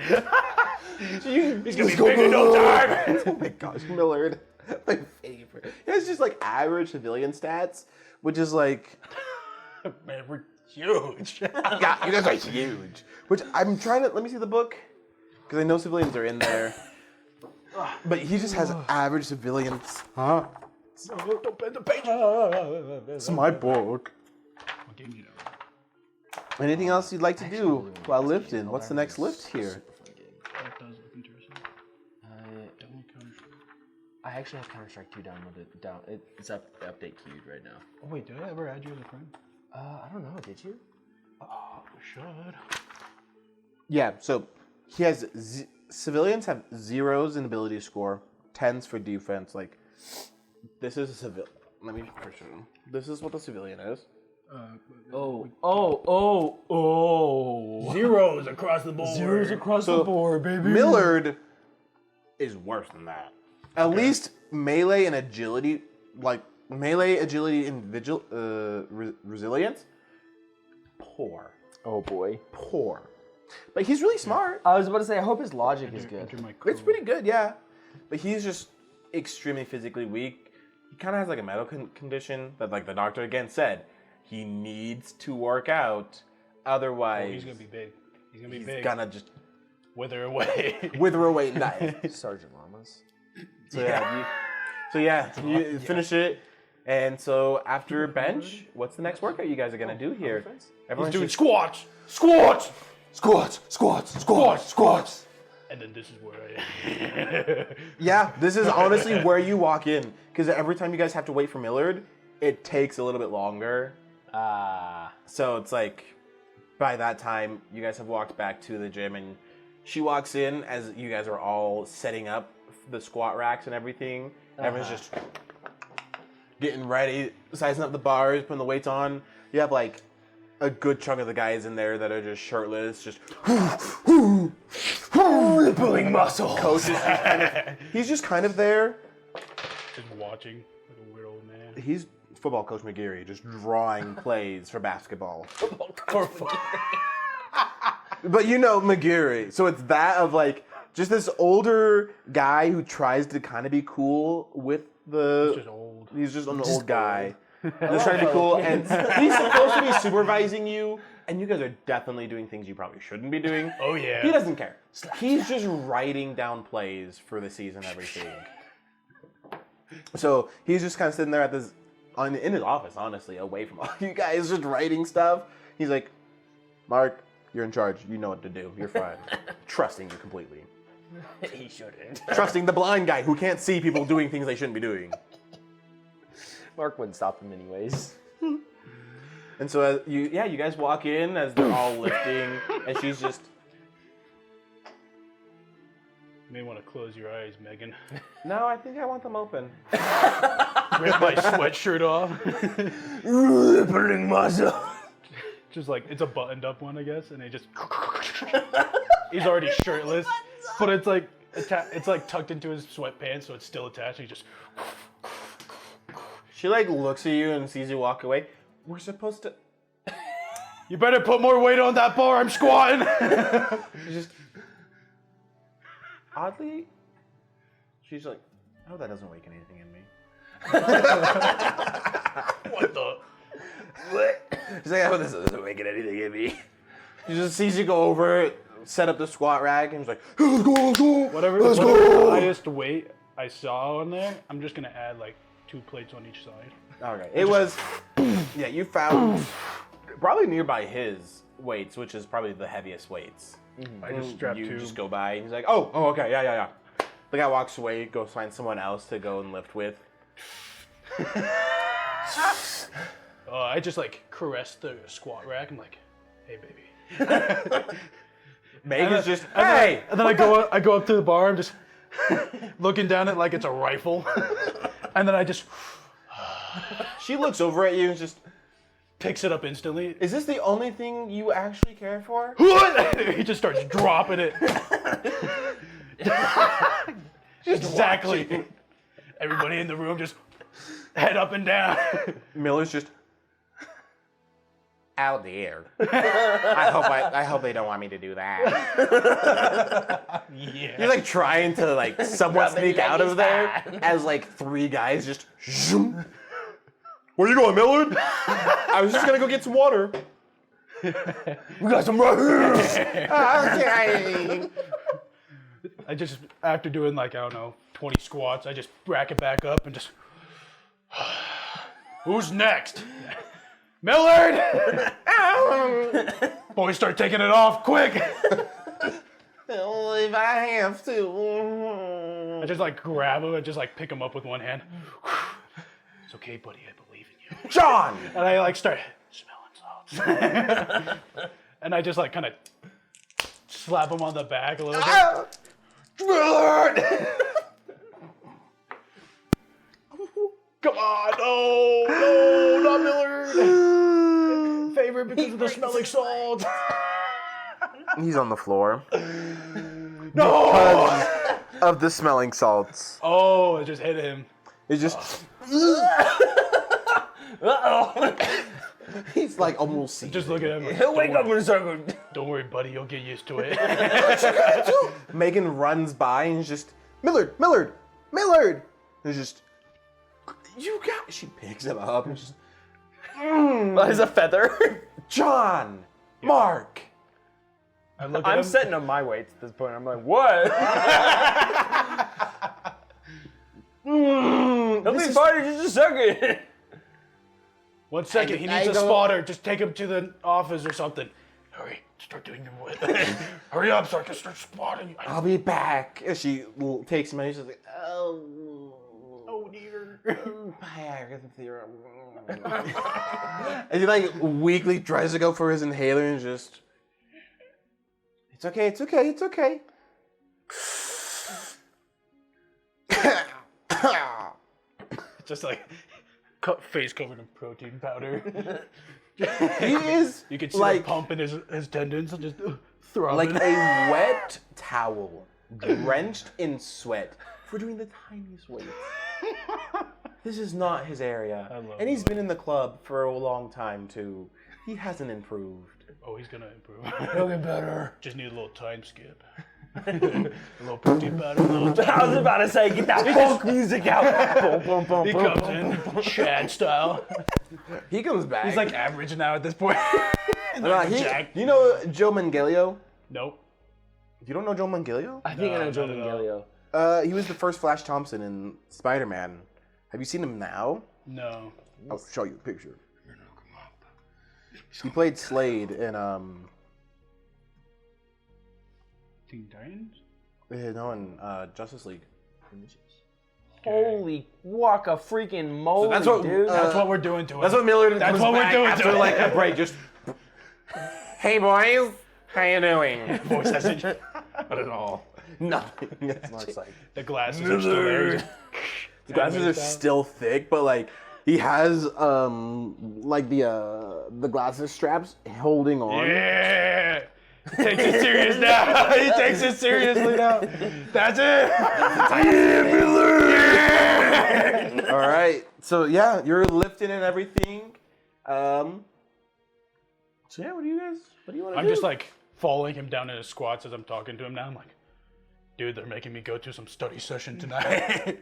He's gonna be big in no time. Oh my gosh, Millard. My favorite. He has just like average civilian stats, which is like. Man, we're huge. Yeah, you guys are huge. Which I'm trying to. Let me see the book. Because I know civilians are in there. But he just has average civilians. Huh? Don't bend the page. It's my book. Anything else you'd like to do while lifting? What's the next lift here? That does look interesting. I actually have Counter-Strike 2 downloaded. It's update queued right now. Oh wait, did I ever add you as a friend? I don't know. Did you? Oh, we should. Yeah, so he has civilians have 0s in ability score, 10s for defense. Like, this is a civil. Let me for sure. This is what the civilian is. Zeros across the board. Zeros across So, the board, baby. Millard is worse than that. At least melee and agility, like melee, agility, and resilience, poor. Oh boy. Poor. But he's really smart. I was about to say, I hope his logic is good. It's pretty good, yeah. But he's just extremely physically weak. He kind of has like a medical condition that, like the doctor again said, he needs to work out. Otherwise, he's gonna be big. He's gonna be he's big. gonna just Wither away. wither away and die. Sergeant Llamas. So you finish it. And so after bench, what's the next workout you guys are gonna do here? He's Everyone's doing just- squats. Squats! Squats! And then this is where I. Yeah, this is honestly where you walk in. Because every time you guys have to wait for Millard, it takes a little bit longer. So it's like, by that time, you guys have walked back to the gym, and she walks in as you guys are all setting up the squat racks and everything. Everyone's just getting ready, sizing up the bars, putting the weights on. You have like a good chunk of the guys in there that are just shirtless, just Rippling muscle. Coach is he's just kind of there. Just watching like a weird old man. He's football coach McGeary, just drawing plays for basketball. But you know McGeary, so it's that of like just this older guy who tries to kind of be cool with the. He's just old. He's just an old guy. Just trying to be cool, and he's supposed to be supervising you, and you guys are definitely doing things you probably shouldn't be doing. Oh yeah. He doesn't care. He's just writing down plays for the season everything. So he's just kind of sitting there at this, in his office, honestly, away from all you guys, just writing stuff. He's like, Mark, you're in charge. You know what to do. You're fine. Trusting you completely. He shouldn't. Trusting the blind guy who can't see people doing things they shouldn't be doing. Mark wouldn't stop him anyways. And so as you guys walk in as they're all lifting, and she's just, You may want to close your eyes, Megan. no, I think I want them open. Rip my sweatshirt off. Rippling myself. Just like, it's a buttoned up one, I guess, and he just... He's already shirtless, but it's like tucked into his sweatpants, so it's still attached. He just... She like looks at you and sees you walk away. We're supposed to. You better put more weight on that bar, I'm squatting! Just oddly, she's like, oh, that doesn't wake anything in me. What the... She's like, oh, this isn't making anything in me. She just sees you go over, set up the squat rack, and she's like, let's go, let's go. Whatever the highest weight I saw on there, I'm just gonna add like 2 plates on each side. Okay, it was, yeah, you found probably nearby his weights, which is probably the heaviest weights. I just strapped You 2. just go by, and he's like, oh, okay, yeah. The guy walks away, goes find someone else to go and lift with. I just like caress the squat rack. I'm like, hey, baby. Megan's just, hey! And then I go up to the bar. I'm just looking down at like it's a rifle. And then I just She looks over at you and just, picks it up instantly. is this the only thing you actually care for? He just starts dropping it. Exactly. Everybody in the room just head up and down. Miller's just, out there. I hope they don't want me to do that. Yeah. You're like trying to like somewhat sneak out of there as like 3 guys just zoom. Where you going, Millard? I was just gonna go get some water. We got some right here. Okay. I just, after doing like, I don't know, 20 squats, I just rack it back up and just, who's next? Millard! Boys start taking it off, quick! If I have to. I just like grab him and just like him up with one hand. It's okay, buddy, I believe in you. John! And I like start smelling salts. And I just like kind of slap him on the back a little bit. Millard! Come on, no, not Millard. Favorite because of the smelling salt. He's on the floor. No! Because of the smelling salts. Oh, it just hit him. It's just. Uh-oh. He's like almost seeing. Just look at him. Like, He'll wake up in a second. Don't worry, buddy. You'll get used to it. Megan runs by and is just, Millard! It's just, you got. She picks him up and just, That is a feather. John, Mark. I look at I'm him. setting up my weights at this point. I'm like, what? He'll be fine in just a second. 1 second. He I needs a don't- spotter. Just take him to the office or something. Hurry. Start doing your work. Hurry up so I can start spotting you. I'll be back. And she takes him and she's like, oh dear. And he like weakly tries to go for his inhaler and just, it's okay. Just like face covered in protein powder. He is You can see like the pump in his tendons and just throbbing. like a wet towel drenched in sweat for doing the tiniest weights. This is not his area. love And he's been in the club for a long time too. He hasn't improved. Oh, he's gonna improve. He'll get better. Just need a little time skip. A little protein powder, a little. I was about to say, get that funk music out. Boom, boom, boom, He boom, comes in, Chad style. He comes back. He's like average now at this point. You know Joe Manganiello? Nope. You don't know Joe Manganiello? I think I know No, Joe not at all. Manganiello. He was the first Flash Thompson in Spider-Man. Have you seen him now? No. I'll show you a picture. He played Slade in Teen Titans? in Justice League. Holy waka freaking moly, that's what- dude. That's what we're doing to him. That's what Millard That's comes what we're back doing to after him. like a break. Just hey boys, how you doing? voice message. Not at all. Nothing. It's Mark's like, The glasses are still there. The glasses are still thick, but like he has like the glasses straps holding on. Yeah. He takes it serious now. He takes it seriously now. That's it. All right. So yeah, you're lifting and everything. So yeah, what do you want to do? I'm just like following him down in his squats as I'm talking to him now. I'm like, dude, they're making me go to some study session tonight.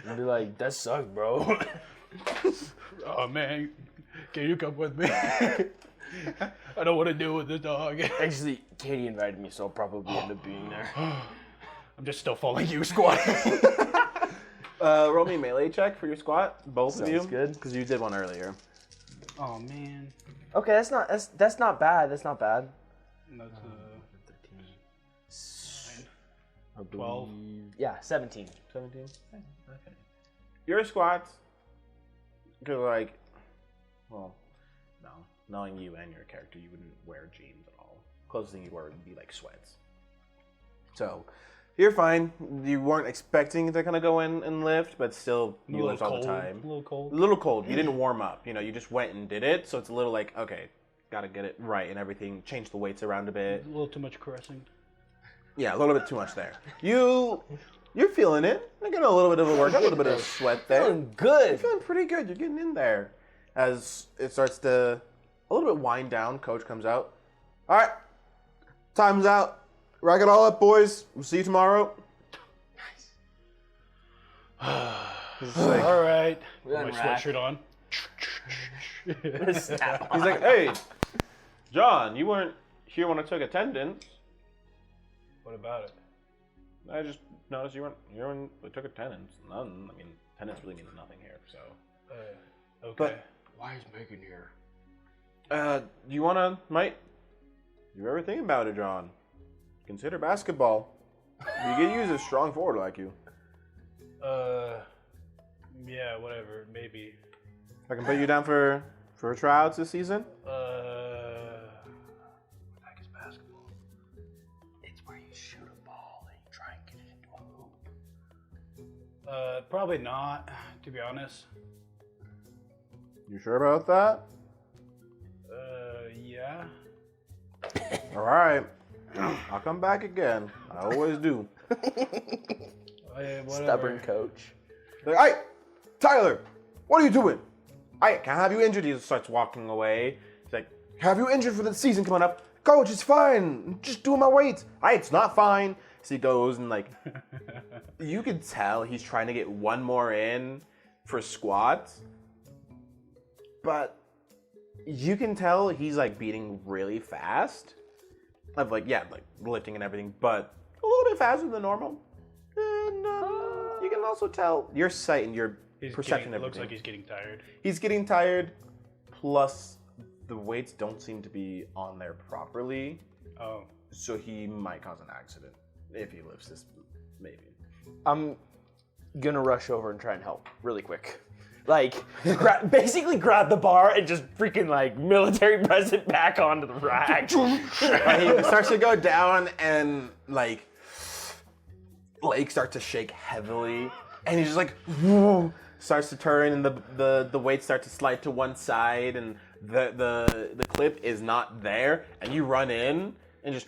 I'd be like, that sucks, bro. Oh man, can you come with me? I don't want to deal with this dog. Actually, Katie invited me, so I'll probably end up being there. I'm just still following you squatting. Roll me a melee check for your squat, both of you. Sounds good. Because you did one earlier. Oh man. Okay, that's not bad. That's not bad. That's 13. 12. Yeah, 17. 17. Okay. Your squats, because like, well, no, knowing you and your character, you wouldn't wear jeans at all. Closest thing you wear would be like sweats. So, you're fine. You weren't expecting to kind of go in and lift, but still, you lift all the time. A little cold. A little cold. You didn't warm up. You know, you just went and did it. So it's a little like, okay, gotta get it right and everything. Change the weights around a bit. A little too much caressing. Yeah, a little bit too much there. You're feeling it. You're getting a little bit of a workout, a little bit of sweat there. Feeling good. You're feeling pretty good. You're getting in there. As it starts to a little bit wind down, coach comes out. All right, time's out. Rack it all up, boys. We'll see you tomorrow. Nice. All right. Put my unwrap. sweatshirt on. He's like, hey, John, you weren't here when I took attendance. What about it? I just noticed you weren't here when we took attendance. None. I mean, attendance really means nothing here, so. Okay. But- Why is Megan here? You wanna, mate? You ever think about it, John? Consider basketball. You get used as a strong forward like you. Yeah, whatever. Maybe. I can put you down for tryouts this season. What the heck is basketball? It's where you shoot a ball and you try and get it into a hoop. Probably not, to be honest. You sure about that? Yeah. All right. I'll come back again. I always do. Whatever. Stubborn coach. Like, hey, Tyler, what are you doing? I can't have you injured. He starts walking away. He's like, have you injured for the season coming up? Coach, it's fine. Just doing my weights. Hey, it's not fine. So he goes and like, you can tell he's trying to get one more in for squats. But you can tell he's like beating really fast. Of like, yeah, like lifting and everything, but a little bit faster than normal. And you can also tell your sight and your perception It of looks everything. like he's getting tired. He's getting tired, plus the weights don't seem to be on there properly, Oh. so he might cause an accident if he lifts this, maybe. I'm gonna rush over and try and help really quick. Like, basically grab the bar and just freaking like military press it back onto the rack. He starts to go down and like legs start to shake heavily, and he's just like whoa, starts to turn, and the weights start to slide to one side, and the clip is not there, and you run in and just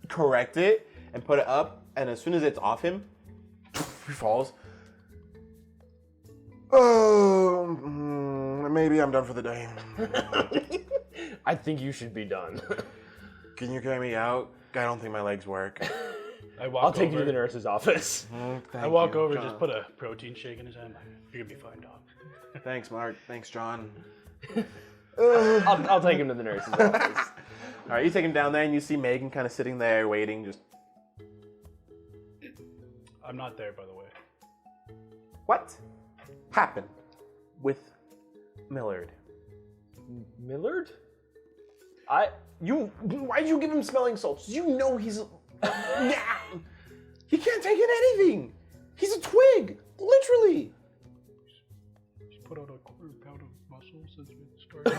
correct it and put it up, and as soon as it's off him, he falls. Oh, maybe I'm done for the day. I think you should be done. Can you carry me out? don't think my legs work. I'll take you to the nurse's office. I walk over, just put a protein shake in his hand. You're gonna be fine, dog. Thanks, Mark. Thanks, John. I'll take him to the nurse's office. All right, you take him down there, and you see Megan kind of sitting there waiting. Just I'm not there, by the way. what happened with Millard? Millard? Why did you give him smelling salts? You know he's he can't take in anything. He's a twig, literally. He's put out a quarter pound of muscle since we started.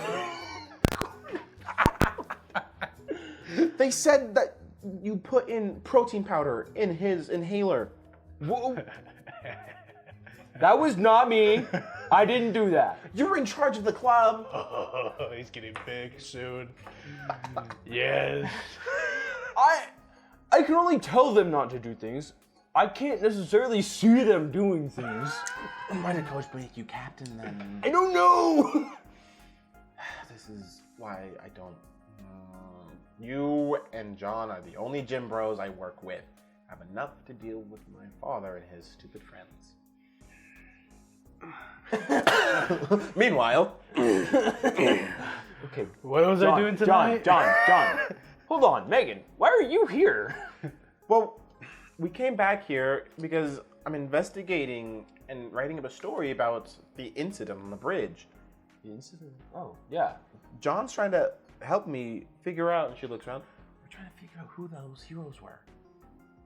They said that you put in protein powder in his inhaler. Whoa. That was not me. I didn't do that. You were in charge of the club. Oh, he's getting big soon. Yes. I can only tell them not to do things. I can't necessarily see them doing things. Why did Coach make you captain then? I don't know. This is why I don't. You and John are the only gym bros I work with. I have enough to deal with my father and his stupid friends. Meanwhile, Okay. What was I doing tonight? John. Hold on, Megan. Why are you here? well, we came back here because I'm investigating and writing up a story about the incident on the bridge. The incident? Oh, yeah. John's trying to help me figure out, and she looks around. We're trying to figure out who those heroes were.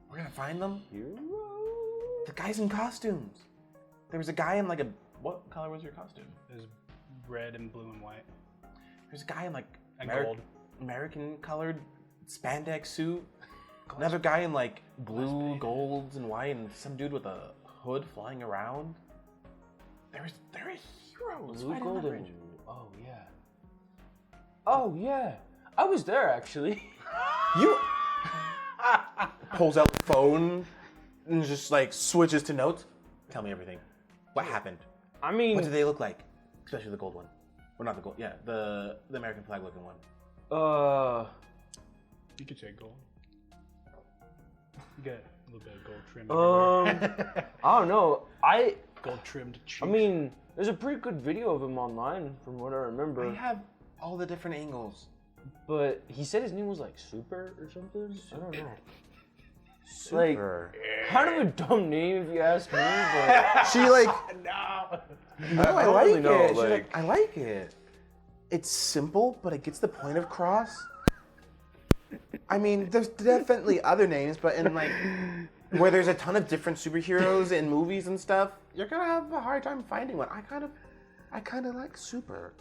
We're gonna find them. Hero? The guys in costumes. There was a guy in like a, what color was your costume? It was red and blue and white. There's a guy in like And gold. American colored spandex suit. Another guy in like blue, golds, and white, and some dude with a hood flying around. There are heroes. Blue, right gold, on the and... bridge. Oh, yeah. Oh, yeah. I was there, actually. You pulls out the phone and just like switches to notes. Tell me everything. What happened? I mean... What did they look like? Especially the gold one. Or not the gold. Yeah, the American flag looking one. You could say gold. You got a little bit of gold trim everywhere. I don't know. Gold trimmed cheeks. I mean, there's a pretty good video of him online, from what I remember. I have all the different angles. But he said his name was like Super or something. I don't know. Super. Like, kind of a dumb name if you ask me, but She like, no. no, I don't like really it. know, She's like- like, I like it. It's simple, but it gets the point across. I mean, there's definitely other names, but in like, where there's a ton of different superheroes in movies and stuff, you're gonna have a hard time finding one. I kind of like Super.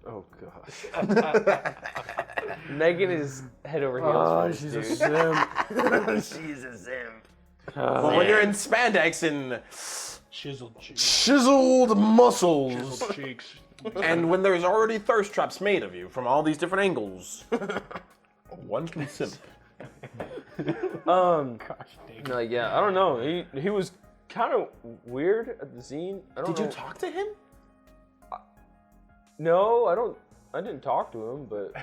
oh gosh. Megan is head over heels for this, dude. She's a simp. But when you're in spandex and Chiseled cheeks. chiseled muscles, Chiseled cheeks. and when there's already thirst traps made of you from all these different angles, one can simp. Gosh dang. Like, yeah, I don't know. He was kind of weird at the scene. I don't Did know. you talk to him? No, I didn't talk to him, but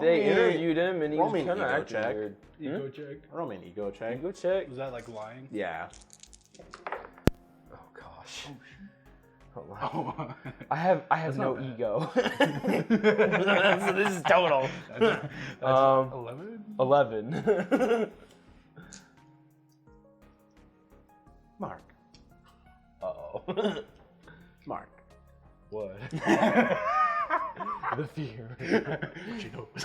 they interviewed him and he roll was me an kind of ego acting check. weird. Ego check. Roll me an ego check. Ego check. Was that like lying? Yeah. Oh gosh. Hold on. Oh. I have no not bad. ego. So this is total. That's 11? 11. Mark. Uh-oh. Mark. What? The fear. She knows.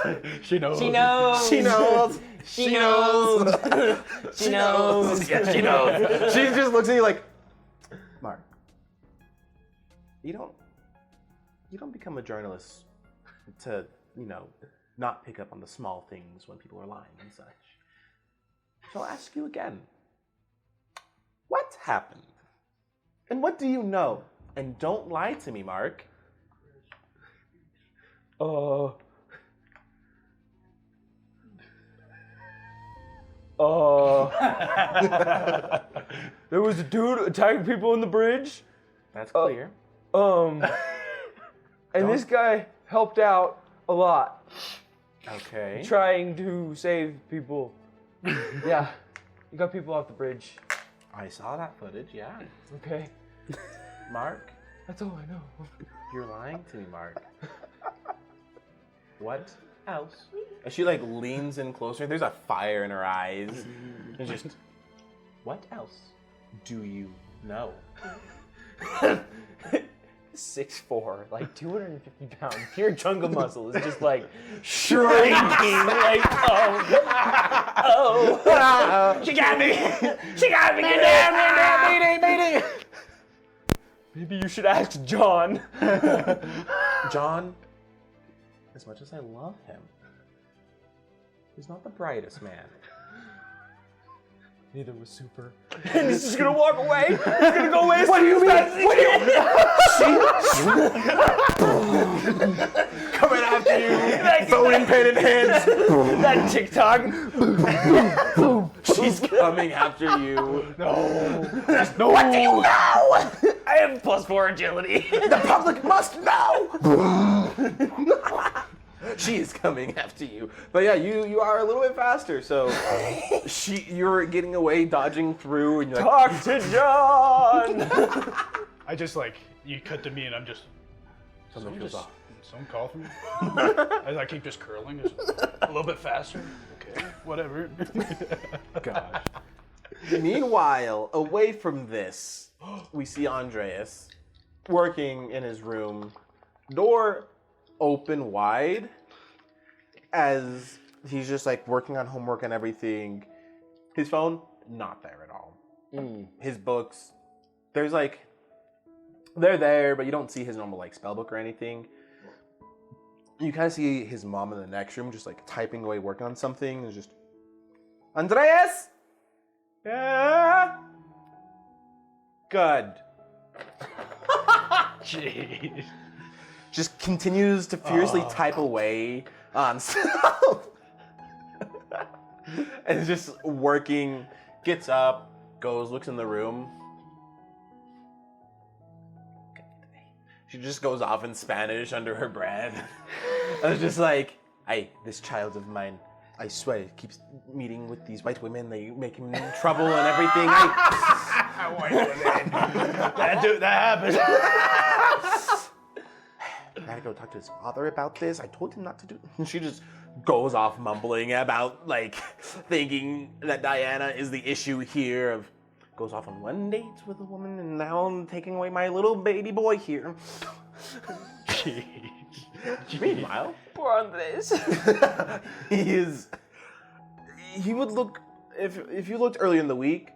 She knows. She knows. She knows. She knows. She knows. Yeah, she knows. She just looks at you like, Mark. You don't become a journalist to, not pick up on the small things when people are lying and such. So I'll ask you again. What happened? And what do you know? And don't lie to me, Mark. There was a dude attacking people on the bridge. That's clear. And this guy helped out a lot, Okay. trying to save people. Yeah. You got people off the bridge. I saw that footage, yeah. Okay. Mark, That's all I know. you're lying to me, Mark. What else? As she like leans in closer, there's a fire in her eyes. And just, what else do you know? 6'4", like 250 pounds, pure jungle muscle is just like shrinking. Like, oh, she got me, she got me. Get down, mayday. Maybe you should ask John. John, as much as I love him, he's not the brightest man. Neither was Super. And he's just gonna walk away. He's gonna go away. What do you mean? What do you mean? Coming after you, phone in pen in hands. That TikTok. She's coming after you. No. What do you know? I have +4 agility. The public must know. She is coming after you. But yeah, you are a little bit faster, so you're getting away, dodging through, and you're like, Talk to John. I just like, you cut to me and I'm just, something feels off. someone call for me? As I keep just curling, just a little bit faster. Okay, whatever. Gosh. Meanwhile, away from this, we see Andreas working in his room, door open wide, as he's just like working on homework and everything. His phone, not there at all. His books, there's like, they're there, but you don't see his normal like spell book or anything. You kind of see his mom in the next room just like typing away, working on something. It's just, Andreas? Yeah? Good. Jeez. Just continues to furiously type away on stuff. And is just working, gets up, goes, looks in the room. She just goes off in Spanish under her breath. And it's just like, this child of mine, I swear, he keeps meeting with these white women. They make him in trouble and everything. White women. That happened. I gotta go talk to his father about this. I told him not to do. And she just goes off mumbling about like thinking that Diana is the issue here. Of goes off on one date with a woman, and now I'm taking away my little baby boy here. Jeez. Meanwhile, Poor Andres. he would look if you looked earlier in the week,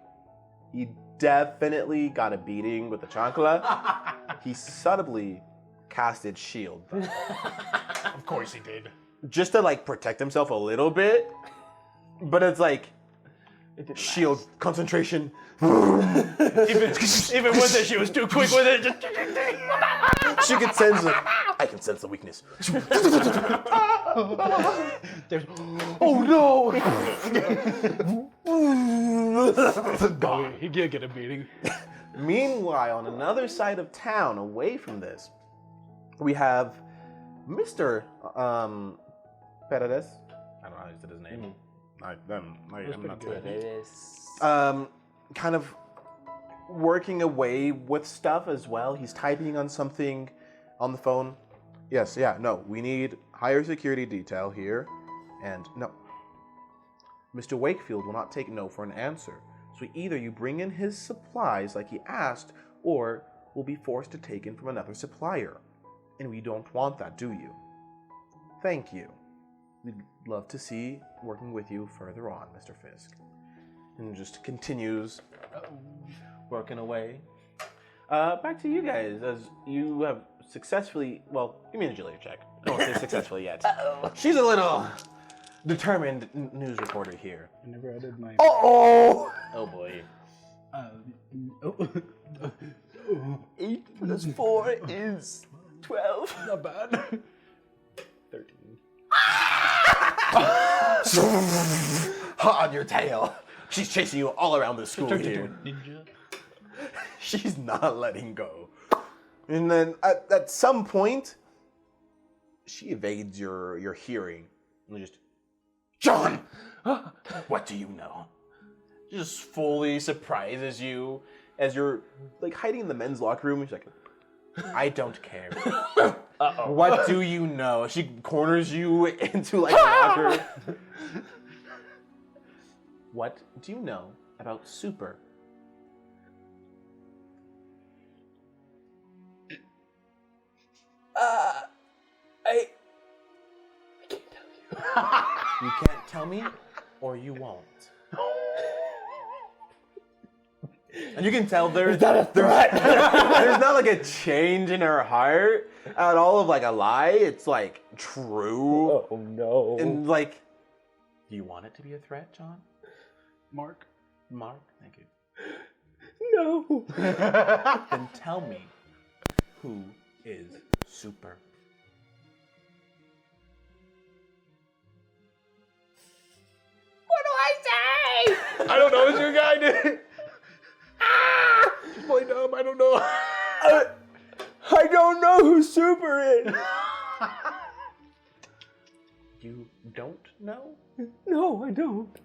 he definitely got a beating with the chancla. He subtly casted shield, Of course he did. just to like protect himself a little bit, but it's like shield concentration. Even with it, she was too quick with it. She could sense like, I can sense the weakness. Oh no! He did get a beating. Meanwhile, on another side of town, away from this, we have Mr. Paredes. I don't know how to say his name. I'm not good. Kind of working away with stuff as well. He's typing on something on the phone. Yes, yeah, no, we need higher security detail here. And no, Mr. Wakefield will not take no for an answer. So either you bring in his supplies like he asked, or we'll be forced to take in from another supplier. And we don't want that, do you? Thank you. We'd love to see working with you further on, Mr. Fisk. And just continues working away. Back to you guys, as you have successfully, well, give me an agility check. I won't say successfully yet. She's a little determined news reporter here. I never added my. Oh boy. 8 + 4 is 12. Not bad. 13. Hot on your tail. She's chasing you all around the school here. Ninja. She's not letting go. And then at some point, she evades your hearing. And just, John! What do you know? Just fully surprises you as you're like hiding in the men's locker room. She's like, I don't care. Uh-oh. What do you know? She corners you into like a locker. What do you know about Super? I can't tell you. You can't tell me, or you won't. And you can tell there's Is that a threat? there's not like a change in her heart at all of like a lie. It's like true. Oh no. And like, do you want it to be a threat, John? Mark. Mark, thank you. No. Then tell me, who is Super? What do I say? I don't know what your guy did. Just play dumb. I don't know. I don't know who Super is. You don't know? No, I don't.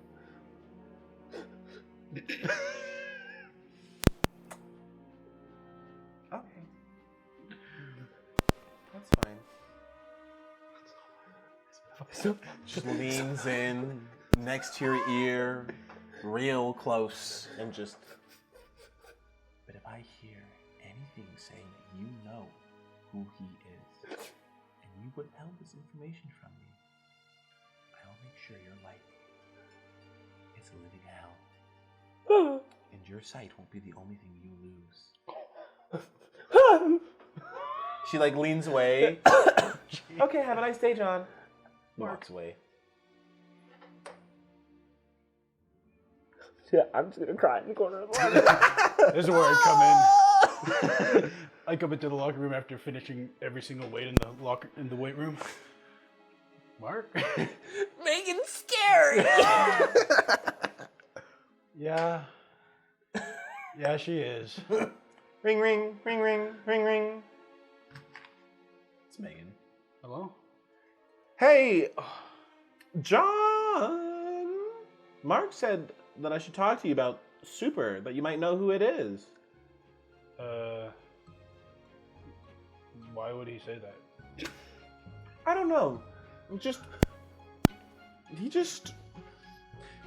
Okay. That's fine. Just leans in next to your ear, real close, and just. But if I hear anything saying that you know who he is, and you withheld this information from me, I'll make sure your life is a living hell. And your sight won't be the only thing you lose. She like leans away. Okay, have a nice day, John. Walks away. Yeah, I'm just gonna cry in the corner of the locker. This is where I come in. I come into the locker room after finishing every single weight in the weight room. Mark? Megan's scary. Yeah. Yeah, she is. Ring, ring, ring, ring, ring, ring. It's Megan. Hello? Hey, John. Mark said that I should talk to you about Super, that you might know who it is. Why would he say that? I don't know.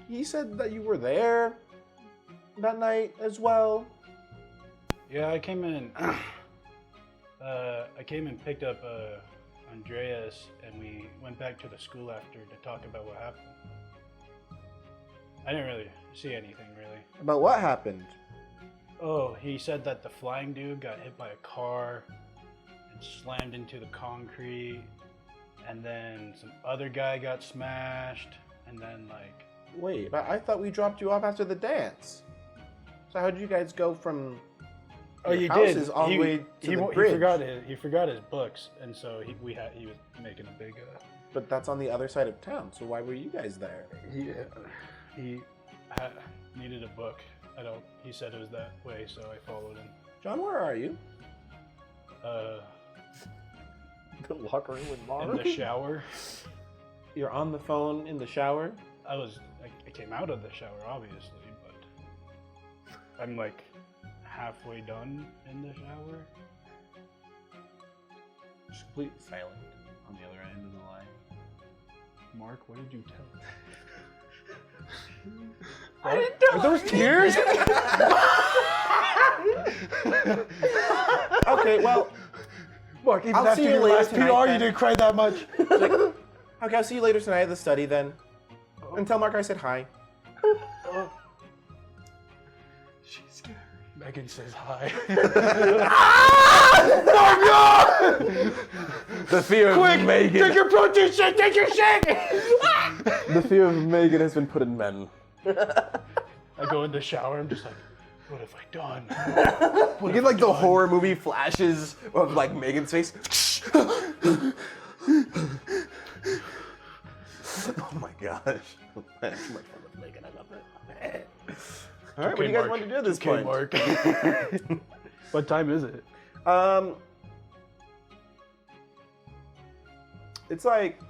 He said that you were there that night as well. Yeah, I came in. I came and picked up Andreas, and we went back to the school after to talk about what happened. I didn't really see anything, really. About what happened? Oh, he said that the flying dude got hit by a car and slammed into the concrete, and then some other guy got smashed, and then like... Wait, but I thought we dropped you off after the dance. So how did you guys go from Oh, your you houses did. all the way to the bridge? He forgot his books, and so he was making a big. But that's on the other side of town. So why were you guys there? He needed a book. He said it was that way, so I followed him. John, where are you? The locker room with Mark. In the shower. You're on the phone in the shower? I came out of the shower, obviously, but I'm like halfway done in the shower. Just completely silent on the other end of the line. Mark, what did you tell him? I didn't tell Are those tears? Okay, well, Mark, even I'll after see you your later last tonight, PR, then. you didn't cry that much. okay, I'll see you later tonight at the study then. And tell Mark I said hi. She's scared. Megan says hi. The fear of Megan. Take your protein shake! Take your shake! The fear of Megan has been put in men. I go in the shower. I'm just like, what have I done? You get like the horror movie flashes of like Megan's face. Oh my gosh. That's too much fun with Megan. I love it. All right, what do you guys want to do at this Okay, point? Mark. What time is it? It's like,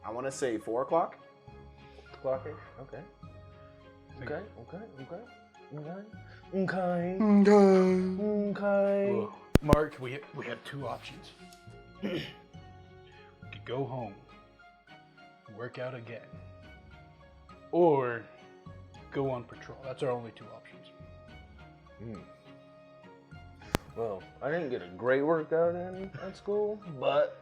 I want to say 4 o'clock. o'clock-ish. Okay. Okay. Well, Mark, we have two options. We could go home, work out again, or go on patrol. That's our only two options. Well, I didn't get a great workout in at school, but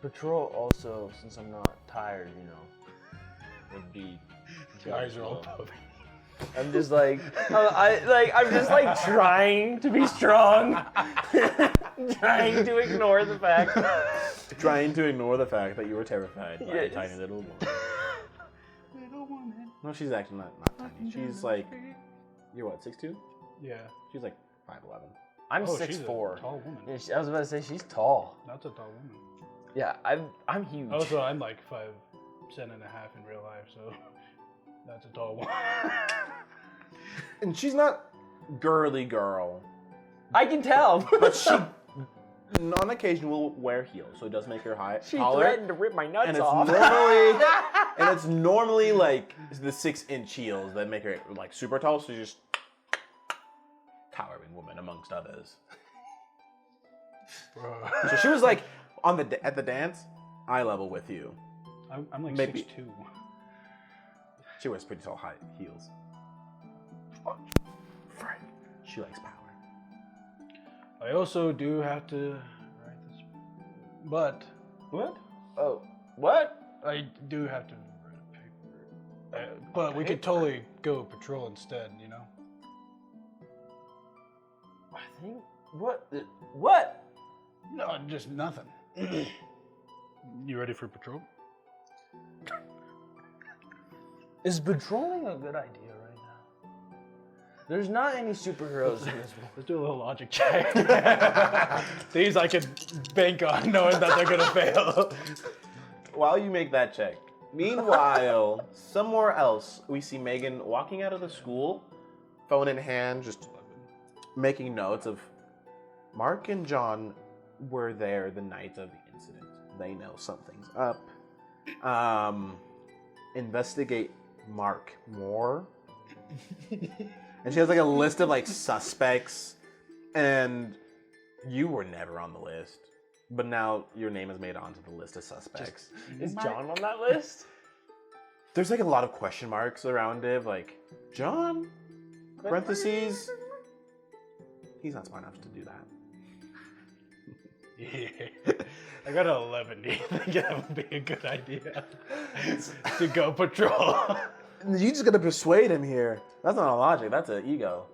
patrol also, since I'm not tired, would be. Your eyes are all puffy. I'm just like, I'm just like trying to be strong, trying to ignore the fact. Trying to ignore the fact that you were terrified by a Yes. tiny little woman. No, she's actually not tiny. She's like, you're what, 6'2"? Yeah. She's like 5'11". I'm Oh, she's a 6'4". tall woman. Yeah, I was about to say she's tall. That's a tall woman. Yeah, I'm huge. Also, I'm like 5'10" and a half in real life, so that's a tall woman. And she's not girly girl, I can tell. but she on occasion will wear heels, so it does make her She taller. threatened to rip my nuts And it's off. normally like the 6-inch heels that make her like super tall. So she's just towering woman amongst others. So she was like at the dance, eye level with you. I'm like Maybe. 6'2". She wears pretty tall high heels. Frank, she likes power. I also do have to write this, but What? Oh, what? I do have to write a paper. But we could totally go patrol instead, you know? I think what? No, just nothing. You ready for patrol? Is patrolling a good idea right now? There's not any superheroes in this world. Let's do a little logic check. These I could bank on knowing that they're gonna fail. While you make that check, meanwhile, somewhere else, we see Megan walking out of the school, phone in hand, just making notes of Mark and John were there the night of the incident. They know something's up. Investigate Mark more. And she has like a list of like suspects, and you were never on the list. But now your name is made onto the list of suspects. Is John on that list? There's like a lot of question marks around it, like John, parentheses. He's not smart enough to do that. Yeah. I got an 11. Do you think that would be a good idea to go patrol? You just gotta persuade him here. That's not a logic. That's an ego.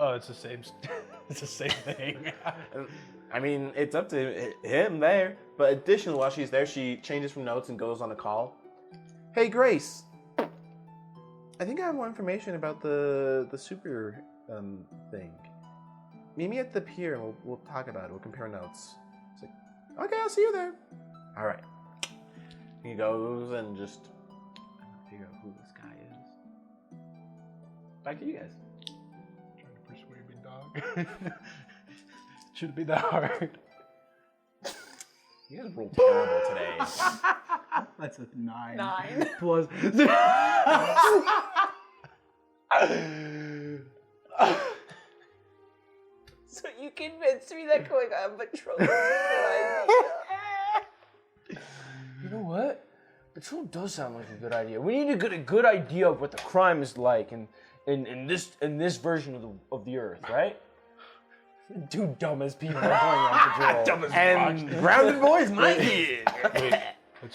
Oh, it's the same. It's the same thing. I mean, it's up to him there. But additionally, while she's there, she changes from notes and goes on a call. Hey, Grace. I think I have more information about the super thing. Meet me at the pier and we'll talk about it. We'll compare notes. It's like, okay, I'll see you there. All right. He goes and just figure out who this guy is. Back to you guys. Trying to persuade me, dog. Shouldn't be that hard. You guys rolled terrible today. That's a 9. 9. Plus. So you convinced me that going on patrol is a good idea. You know what? Patrol does sound like a good idea. We need to get a good idea of what the crime is like in this version of the Earth, right? The two dumbest people are going on patrol. And grounded boys might be.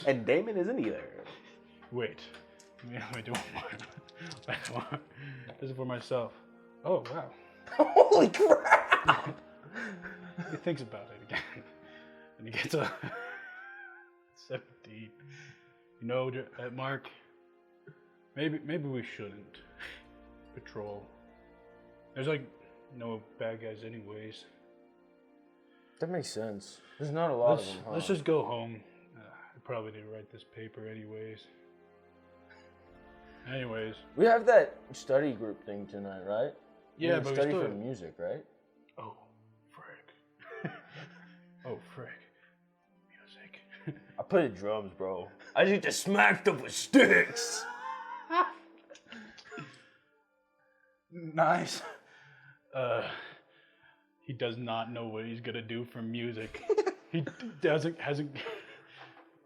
And Damon isn't either. Wait. Let me do one more. This is for myself. Oh, wow. Holy crap! He thinks about it again. And he gets a 17. You know, Mark, maybe we shouldn't patrol. There's like no bad guys anyways. That makes sense. There's not a lot of them, huh? Let's just go home. I probably need to write this paper anyways. We have that study group thing tonight, right? Yeah, We but we study still... for music, right? Oh, frick. Oh, frick. Music. I play the drums, bro. I need to smack them with sticks. Nice. He does not know what he's gonna do for music. He hasn't.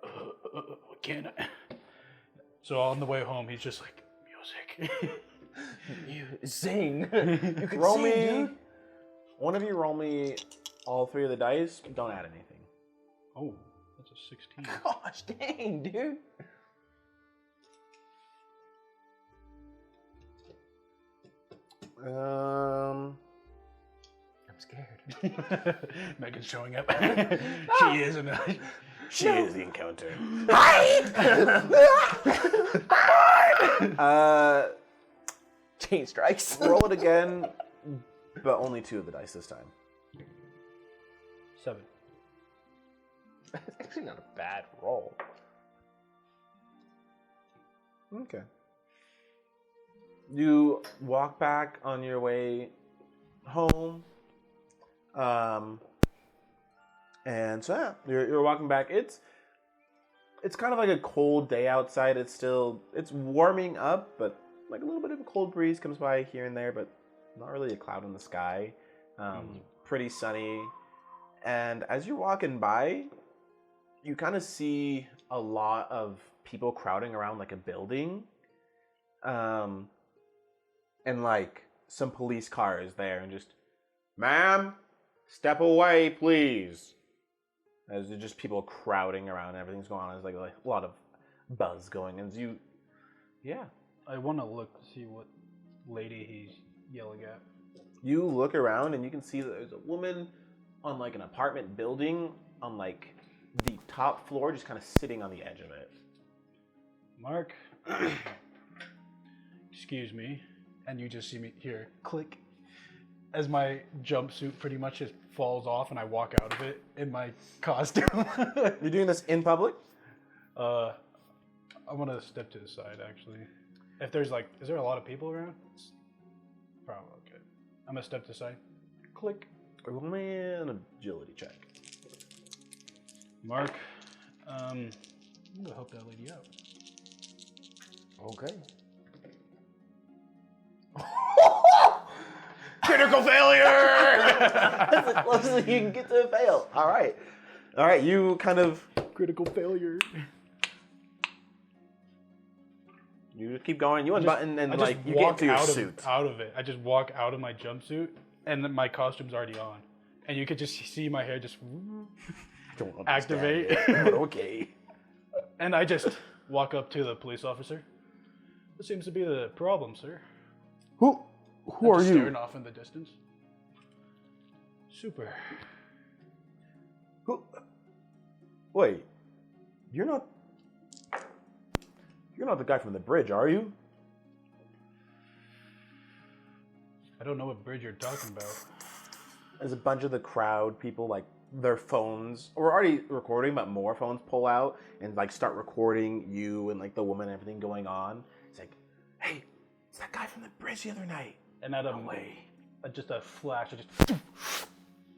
What can I? So on the way home, he's just like, music. You sing. You can Roll sing, me. dude. One of you roll me all 3 of the dice. Don't add anything. Oh, that's a 16. Gosh, dang, dude. I'm scared. Megan's showing up. She is She is the encounter. Chain strikes. Roll it again, but only 2 of the dice this time. 7. That's actually not a bad roll. Okay. You walk back on your way home. And so yeah, you're walking back. It's kind of like a cold day outside. It's warming up, but like a little bit of a cold breeze comes by here and there, but not really a cloud in the sky. Pretty sunny. And as you're walking by, you kind of see a lot of people crowding around like a building. And like some police cars there and just, ma'am, step away, please. As just people crowding around and everything's going on. There's like a lot of buzz going. And I want to look to see what lady he's yelling at. you look around and you can see that there's a woman on like an apartment building on like the top floor, just kind of sitting on the edge of it. Mark, excuse me, and you just see me here, click, as my jumpsuit pretty much just falls off and I walk out of it in my costume. You're doing this in public? I want to step to the side, actually. If there's like, is there a lot of people around? Probably okay. I'm gonna step to the side. Click. Roll me an agility check. Mark, I'm gonna help that lady out. Okay. Critical failure! That's as close as you can get to a fail. All right, you kind of... Critical failure. You just keep going. You unbutton and I like just you get walk into your out suit. out of it. I just walk out of my jumpsuit, and then my costume's already on, and you could just see my hair just Don't understand activate. it, but okay. And I just walk up to the police officer. What seems to be the problem, sir? Who I'm are just you? staring off in the distance. Super. Who? Wait, you're not the guy from the bridge, are you? I don't know what bridge you're talking about. There's a bunch of the crowd, people like their phones. We're already recording, but more phones pull out and like start recording you and like the woman and everything going on. It's like, hey, it's that guy from the bridge the other night. And at just a flash,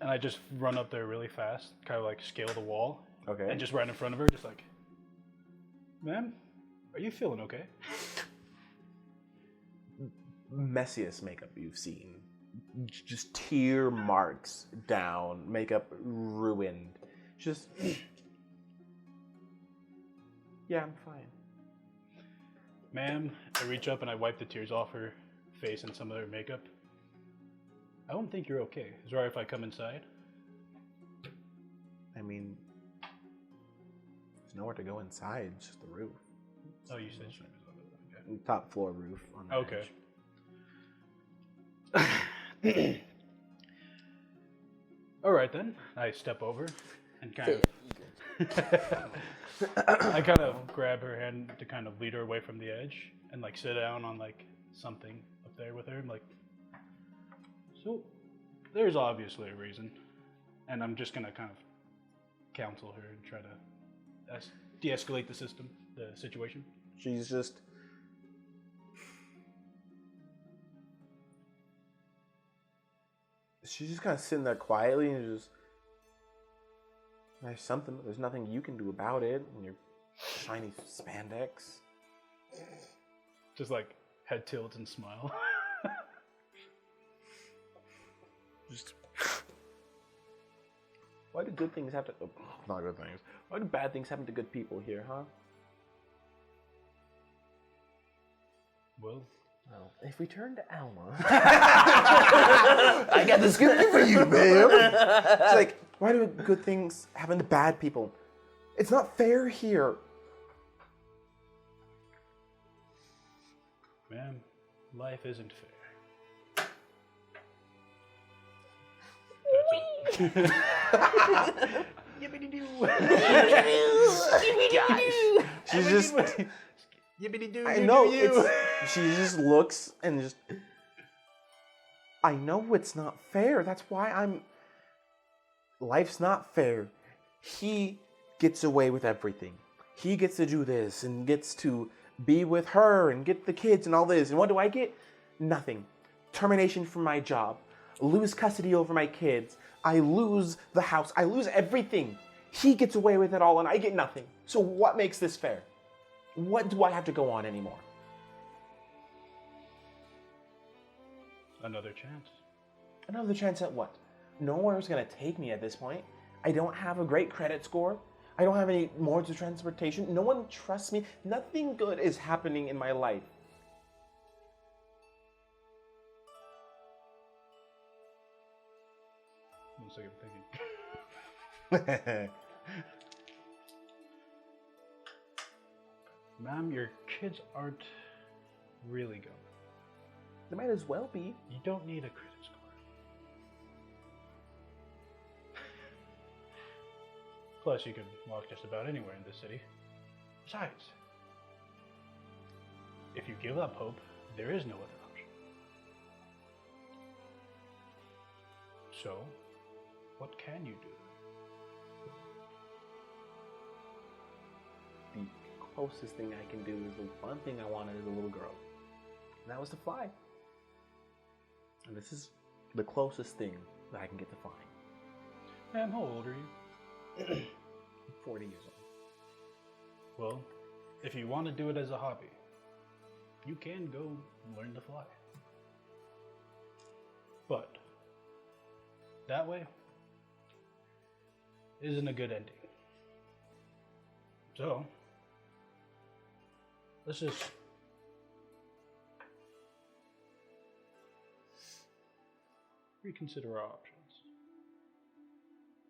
and I just run up there really fast, kind of like scale the wall, Okay. and just right in front of her, just like, ma'am, are you feeling okay? Messiest makeup you've seen. Just tear marks down, makeup ruined. Just, yeah, I'm fine. Ma'am, I reach up and I wipe the tears off her face and some of her makeup. I don't think you're okay. Is it alright if I come inside? I mean, there's nowhere to go inside, it's just the roof. Oh, you said she was on it. Top floor roof on the Okay. edge. Alright then. I step over and kind of I kind of grab her hand to kind of lead her away from the edge and like sit down on like something up there with her. I'm like, so there's obviously a reason, and I'm just gonna kind of counsel her and try to de-escalate the situation. She's just kind of sitting there quietly and just, there's nothing you can do about it. And you're shiny spandex. Just like head tilt and smile. Just why do good things happen? Oh, not good things. Why do bad things happen to good people here, huh? Well, If we turn to Alma. I got the script for you, ma'am. It's like, why do good things happen to bad people? It's not fair here. ma'am, life isn't fair. Yippity-doo. She's just. Yippity-doo. I know. She just looks and just. I know it's not fair. That's why I'm. Life's not fair. He gets away with everything. He gets to do this and gets to be with her and get the kids and all this. And what do I get? Nothing. Termination from my job. Lose custody over my kids. I lose the house. I lose everything. He gets away with it all and I get nothing. So what makes this fair? What do I have to go on anymore? Another chance. Another chance at what? No one's gonna take me at this point. I don't have a great credit score. I don't have any modes of transportation. No one trusts me. Nothing good is happening in my life. One second, I'm thinking. Ma'am, your kids aren't really good. They might as well be. You don't need a credit score. Plus, you can walk just about anywhere in this city. Besides, if you give up hope, there is no other option. So, what can you do? The closest thing I can do is the one thing I wanted as a little girl. And that was to fly. And this is the closest thing that I can get to flying. Ma'am, how old are you? 40 years old. Well, if you want to do it as a hobby, you can go learn to fly. But that way isn't a good ending. So, let's just reconsider our options,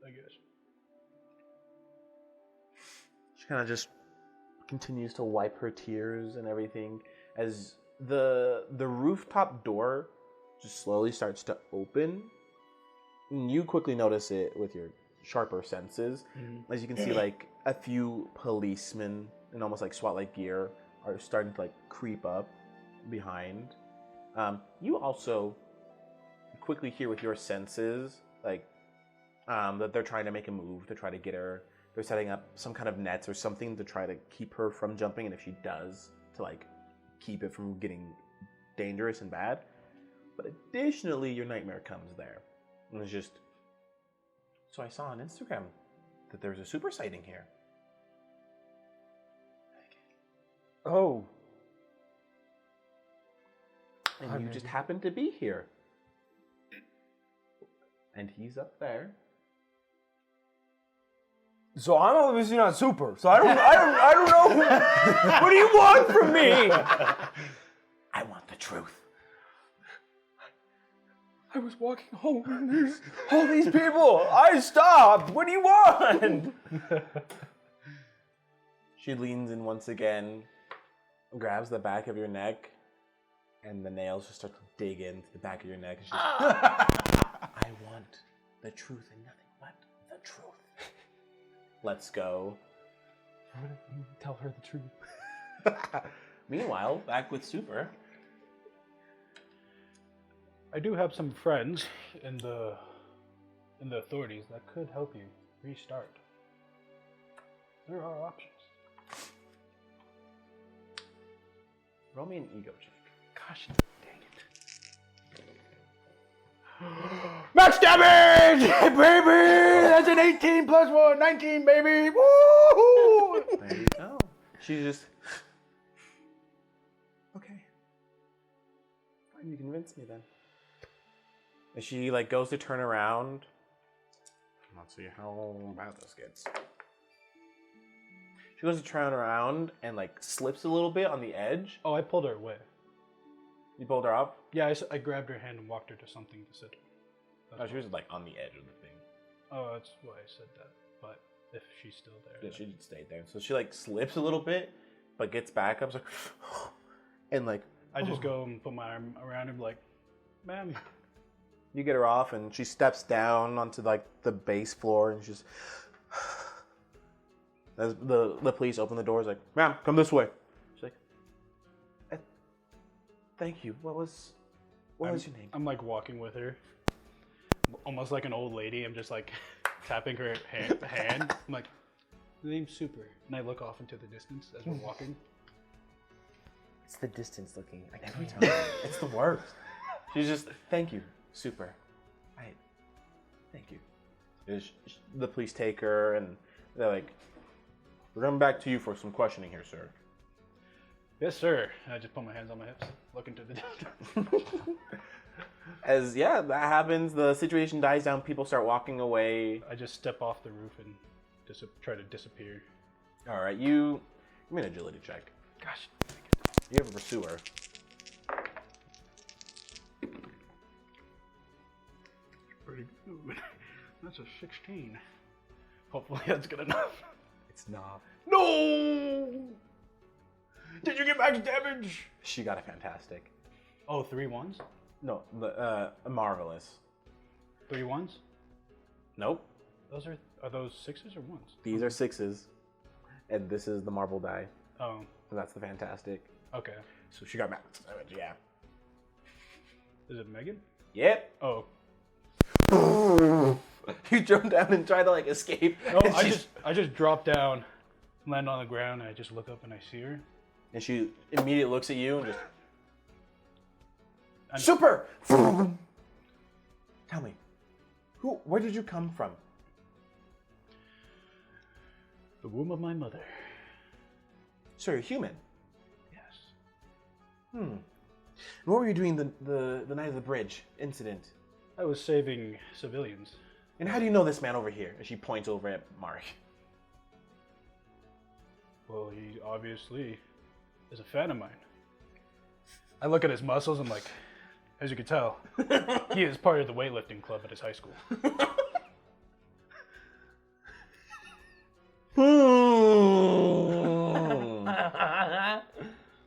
I guess. She kind of just continues to wipe her tears and everything as the rooftop door just slowly starts to open. And you quickly notice it with your sharper senses. Mm-hmm. As you can see, like, a few policemen in almost like SWAT-like gear are starting to like creep up behind. You also quickly hear with your senses, like, that they're trying to make a move to try to get her. They're setting up some kind of nets or something to try to keep her from jumping, and if she does, to like keep it from getting dangerous and bad. But additionally, your nightmare comes there. And it's just, so I saw on Instagram that there's a super sighting here. Oh. And you just happen to be here. And he's up there. So I'm obviously not super. So I don't know. What do you want from me? I want the truth. I was walking home and there's all these people. I stopped. What do you want? She leans in once again, grabs the back of your neck, and the nails just start to dig into the back of your neck. And she's I want the truth and nothing but the truth. Let's go. Tell her the truth. Meanwhile, back with Super. I do have some friends in the authorities that could help you restart. There are options. Roll me an ego check. Gosh dang it. Max damage, baby! That's an 18 plus 1, 19, baby! Woo! There you go. She's just... Okay. Fine, you convinced me then. And she, like, goes to turn around. Let's see how bad this gets. She goes to turn around and, like, slips a little bit on the edge. Oh, I pulled her away. You pulled her up? Yeah, I grabbed her hand and walked her to something to sit on. Oh, she was, like, on the edge of the thing. Oh, that's why I said that. But if she's still there. Yeah, she stayed there. So she, like, slips a little bit, but gets back up. Like, and, like... I just go and put my arm around her, like, ma'am. You get her off, and she steps down onto, like, the base floor, and she's... As the police open the doors, like, ma'am, come this way. She's like, thank you. What was your name? I'm, like, walking with her. Almost like an old lady. I'm just, like, tapping her hand. I'm like, the name's Super. And I look off into the distance as we're walking. It's the distance looking. Every time. It's the worst. She's just, thank you, Super. Thank you. The police take her, and they're like, we're coming back to you for some questioning here, sir. Yes, sir. And I just put my hands on my hips, look into the distance. That happens, the situation dies down, people start walking away. I just step off the roof and try to disappear. All right, give me an agility check. Gosh. You have a pursuer. Pretty good. That's a 16. Hopefully that's good enough. It's not. No! Did you get max damage? She got a fantastic. Oh, 3 ones? No, marvelous. 3 ones? Nope. Are those 6s or 1s? These are 6s, and this is the marble die. Oh, So that's the fantastic. okay. So she got max damage, yeah. Is it Megan? Yep. Oh. You jump down and try to like escape. No, and I just drop down, land on the ground, and I just look up and I see her. And she immediately looks at you and just... And Super! Tell me, where did you come from? The womb of my mother. So you're human. Yes. And what were you doing the night of the bridge incident? I was saving civilians. And how do you know this man over here? And she points over at Mark. Well, he obviously is a fan of mine. I look at his muscles and like, as you can tell, he is part of the weightlifting club at his high school.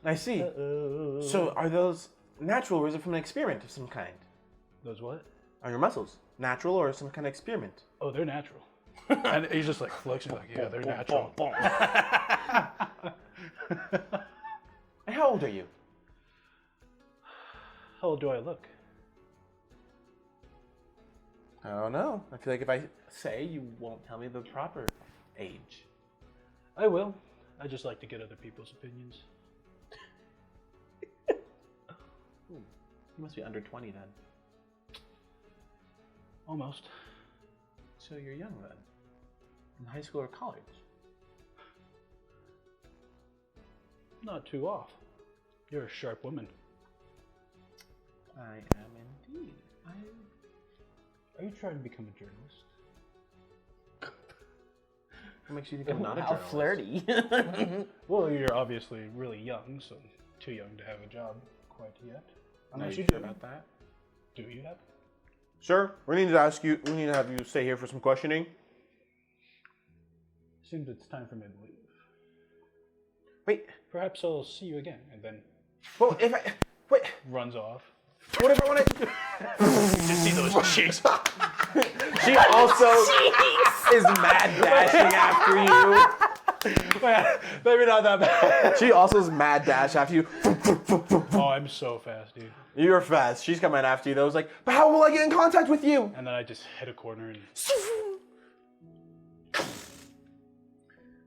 I see. So are those natural or is it from an experiment of some kind? Those what? Are your muscles natural or some kind of experiment? Oh, they're natural. And he's just like flexing like, yeah, they're natural. And how old are you? How old do I look? I don't know. I feel like if I say, you won't tell me the proper age. I will. I just like to get other people's opinions. You must be under 20 then. Almost. So you're young then. In high school or college? Not too off. You're a sharp woman. I am indeed. Are you trying to become a journalist? What makes you think I'm not a How journalist? flirty. Well, you're obviously really young, so too young to have a job quite yet. Are Unless you you sure do. about that? Do you have? Sir, we need to have you stay here for some questioning. Seems it's time for me to leave. Wait, Perhaps I'll see you again, and then well, runs off. what if I want to... Just see those cheeks. She also is mad dashing after you. Maybe not that bad. She also is mad dash after you. Oh, I'm so fast, dude. You're fast. She's coming after you. Though, it's like, but how will I get in contact with you? And then I just hit a corner and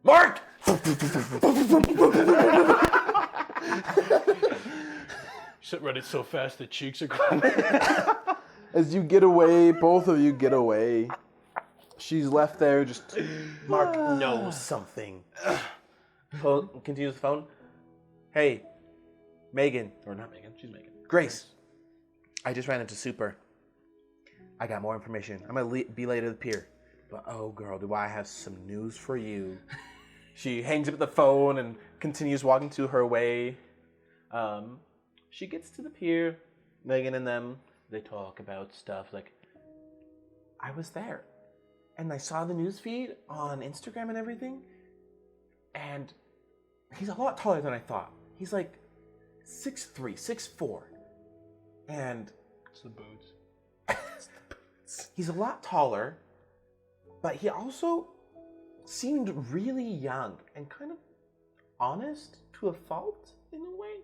Mark! run it so fast the cheeks are going. As you get away, both of you get away. She's left there just... Mark knows something. Continues the phone. Hey, Megan, or not Megan, she's Megan. Grace, I just ran into Super. I got more information. I'm gonna be late at the pier. But oh girl, do I have some news for you. She hangs up the phone and continues walking to her way. She gets to the pier. Megan and them, they talk about stuff like, I was there. And I saw the news feed on Instagram and everything. And he's a lot taller than I thought. He's like 6'3", 6'4". And It's the boots. he's a lot taller, but he also seemed really young and kind of honest to a fault in a way.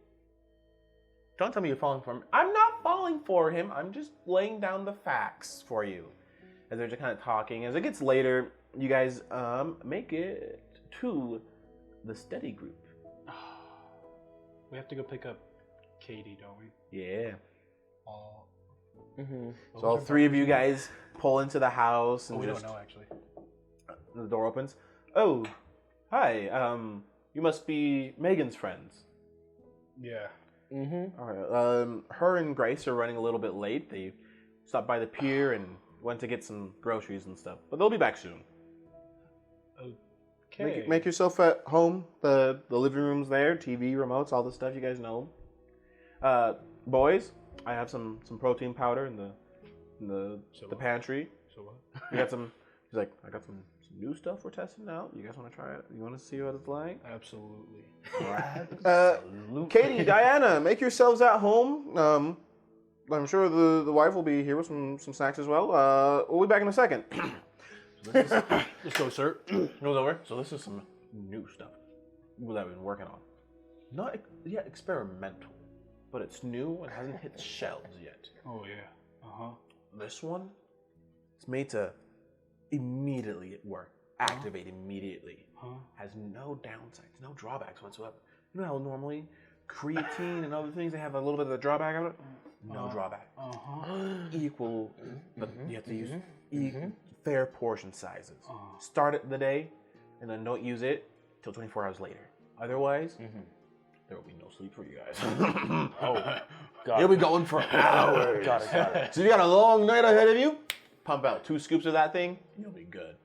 Don't tell me you're falling for him. I'm not falling for him. I'm just laying down the facts for you. As they're just kind of talking. As it gets later, you guys make it to the study group. We have to go pick up Katie, don't we? Yeah. Oh. So all three of you guys pull into the house and we just don't know actually. the door opens. Oh, hi. You must be Megan's friends. Yeah. All right. Her and Grace are running a little bit late. They stopped by the pier and went to get some groceries and stuff, but they'll be back soon. Okay. Make yourself at home. The living room's there, TV, remotes, all the stuff you guys know. Boys, I have some protein powder in the pantry. So what? You got some. He's like, I got some new stuff we're testing out. You guys want to try it? You want to see what it's like? Absolutely. Katie, Diana, make yourselves at home. I'm sure the wife will be here with some snacks as well. We'll be back in a second. Let's go, sir. Goes over. So this is some new stuff that I've been working on. Not yet experimental, but it's new and hasn't hit the shelves yet. Oh yeah. This one, it's made to immediately work, activate immediately. Has no downsides, no drawbacks whatsoever. You know how normally creatine and other things, they have a little bit of a drawback of it? No drawback. Equal, but you have to use fair portion sizes. Start it the day, and then don't use it till 24 hours later. Otherwise, there will be no sleep for you guys. You'll be going for hours. Got it. So you got a long night ahead of you. Pump out 2 scoops of that thing, you'll be good.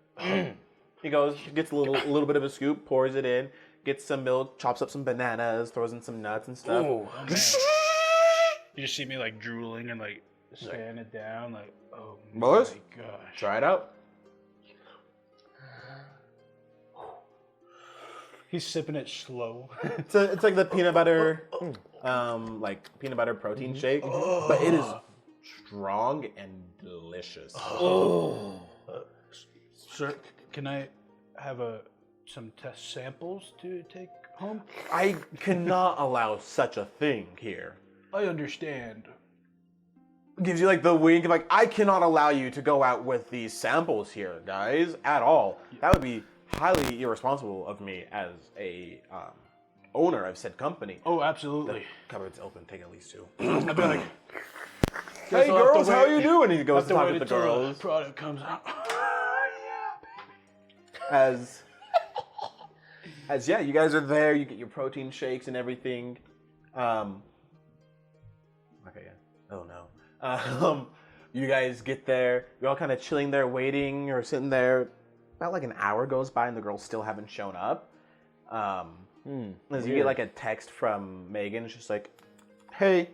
He goes, gets a little bit of a scoop, pours it in, gets some milk, chops up some bananas, throws in some nuts and stuff. You just see me like drooling and like stand it down, like, oh Boys, my gosh. try it out. He's sipping it slow. It's like the peanut butter, peanut butter protein shake, but it is strong and delicious. Sir, can I have some test samples to take home? I cannot allow such a thing here. I understand. Gives you like the wink of like, I cannot allow you to go out with these samples here, guys, at all. That would be highly irresponsible of me as a owner of said company. Oh, absolutely. The cupboard's open, take at least 2. I'd be like, Hey girls, how you doing? He goes to talk with the girls. The product comes out. As you guys are there, you get your protein shakes and everything. You guys get there. You're all kind of chilling there, waiting or sitting there. About like an hour goes by and the girls still haven't shown up. As you get like a text from Megan, it's just like, "Hey,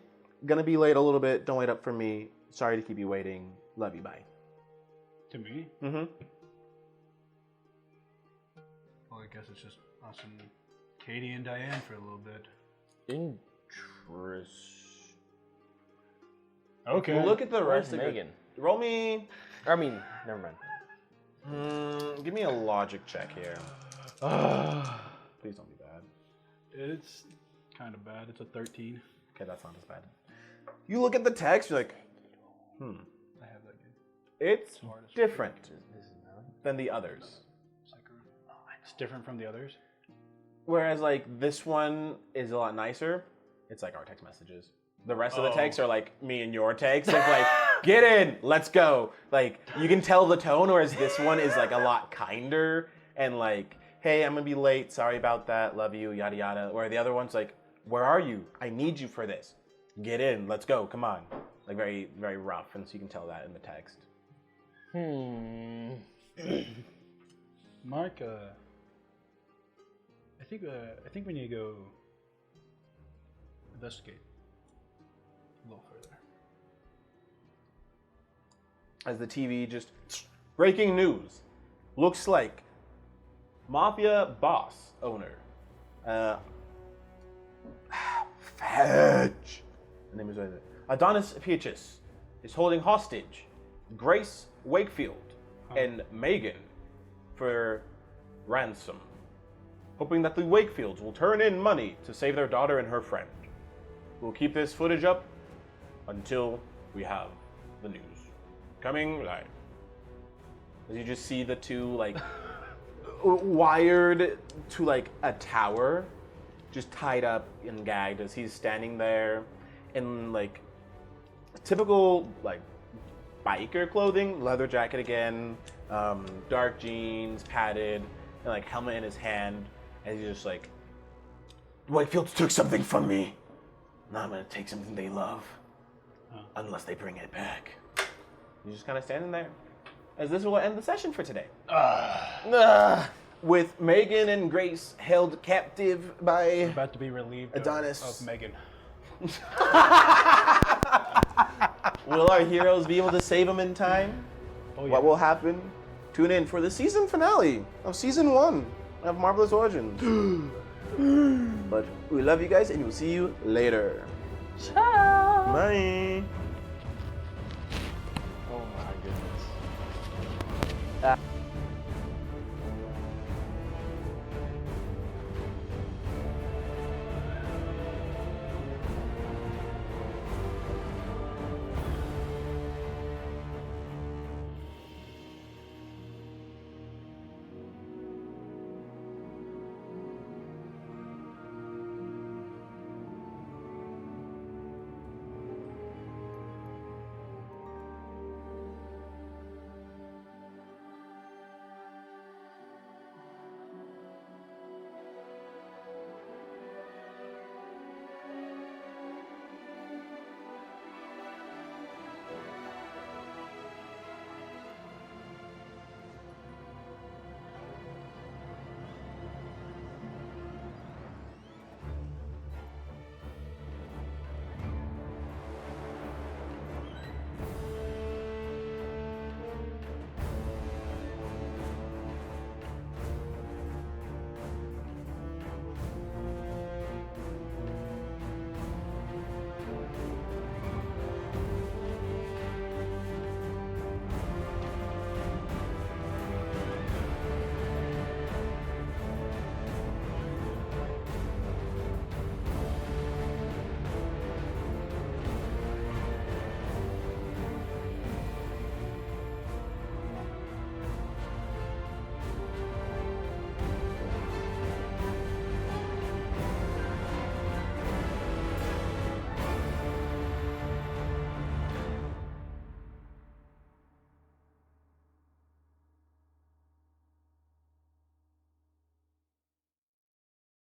gonna be late a little bit. Don't wait up for me. Sorry to keep you waiting. Love you. Bye." To me? Mm-hmm. Well, I guess it's just us and Katie and Diane for a little bit. Interest. Okay. Look at the rest of Megan. Roll me. I mean, never mind. Give me a logic check here. Please don't be bad. It's kind of bad. It's a 13. Okay, that's not as bad. You look at the text, you're like, I have that good. it's different than the others. It's different from the others? Whereas, like, this one is a lot nicer. It's like our text messages. The rest of the texts are like me and your texts. It's like, get in, let's go. Like, you can tell the tone, whereas this one is like a lot kinder and like, hey, I'm gonna be late. Sorry about that. Love you. Yada yada. Or the other one's like, where are you? I need you for this. Get in. Let's go. Come on. Like very, very rough, and so you can tell that in the text. Mark, I think we need to go investigate a little further. As the TV just breaking news, looks like mafia boss owner, Fetch. The name is right there. Adonis Peaches is holding hostage Grace Wakefield and Megan for ransom, hoping that the Wakefields will turn in money to save their daughter and her friend. We'll keep this footage up until we have the news. Coming live. As you just see the two, like, wired to, like, a tower, just tied up and gagged as he's standing there in, like, typical, like, biker clothing, leather jacket again, dark jeans, padded, and, like, helmet in his hand, and he's just like, Wakefields took something from me. Now I'm gonna take something they love, unless they bring it back. He's just kind of standing there. As this will end the session for today. With Megan and Grace held captive by About to be relieved Adonis. of Megan. Will our heroes be able to save them in time? Oh, yeah. What will happen? Tune in for the season finale of season 1 of Marvelous Origins. But we love you guys, and we'll see you later. Ciao. Bye. Oh my goodness.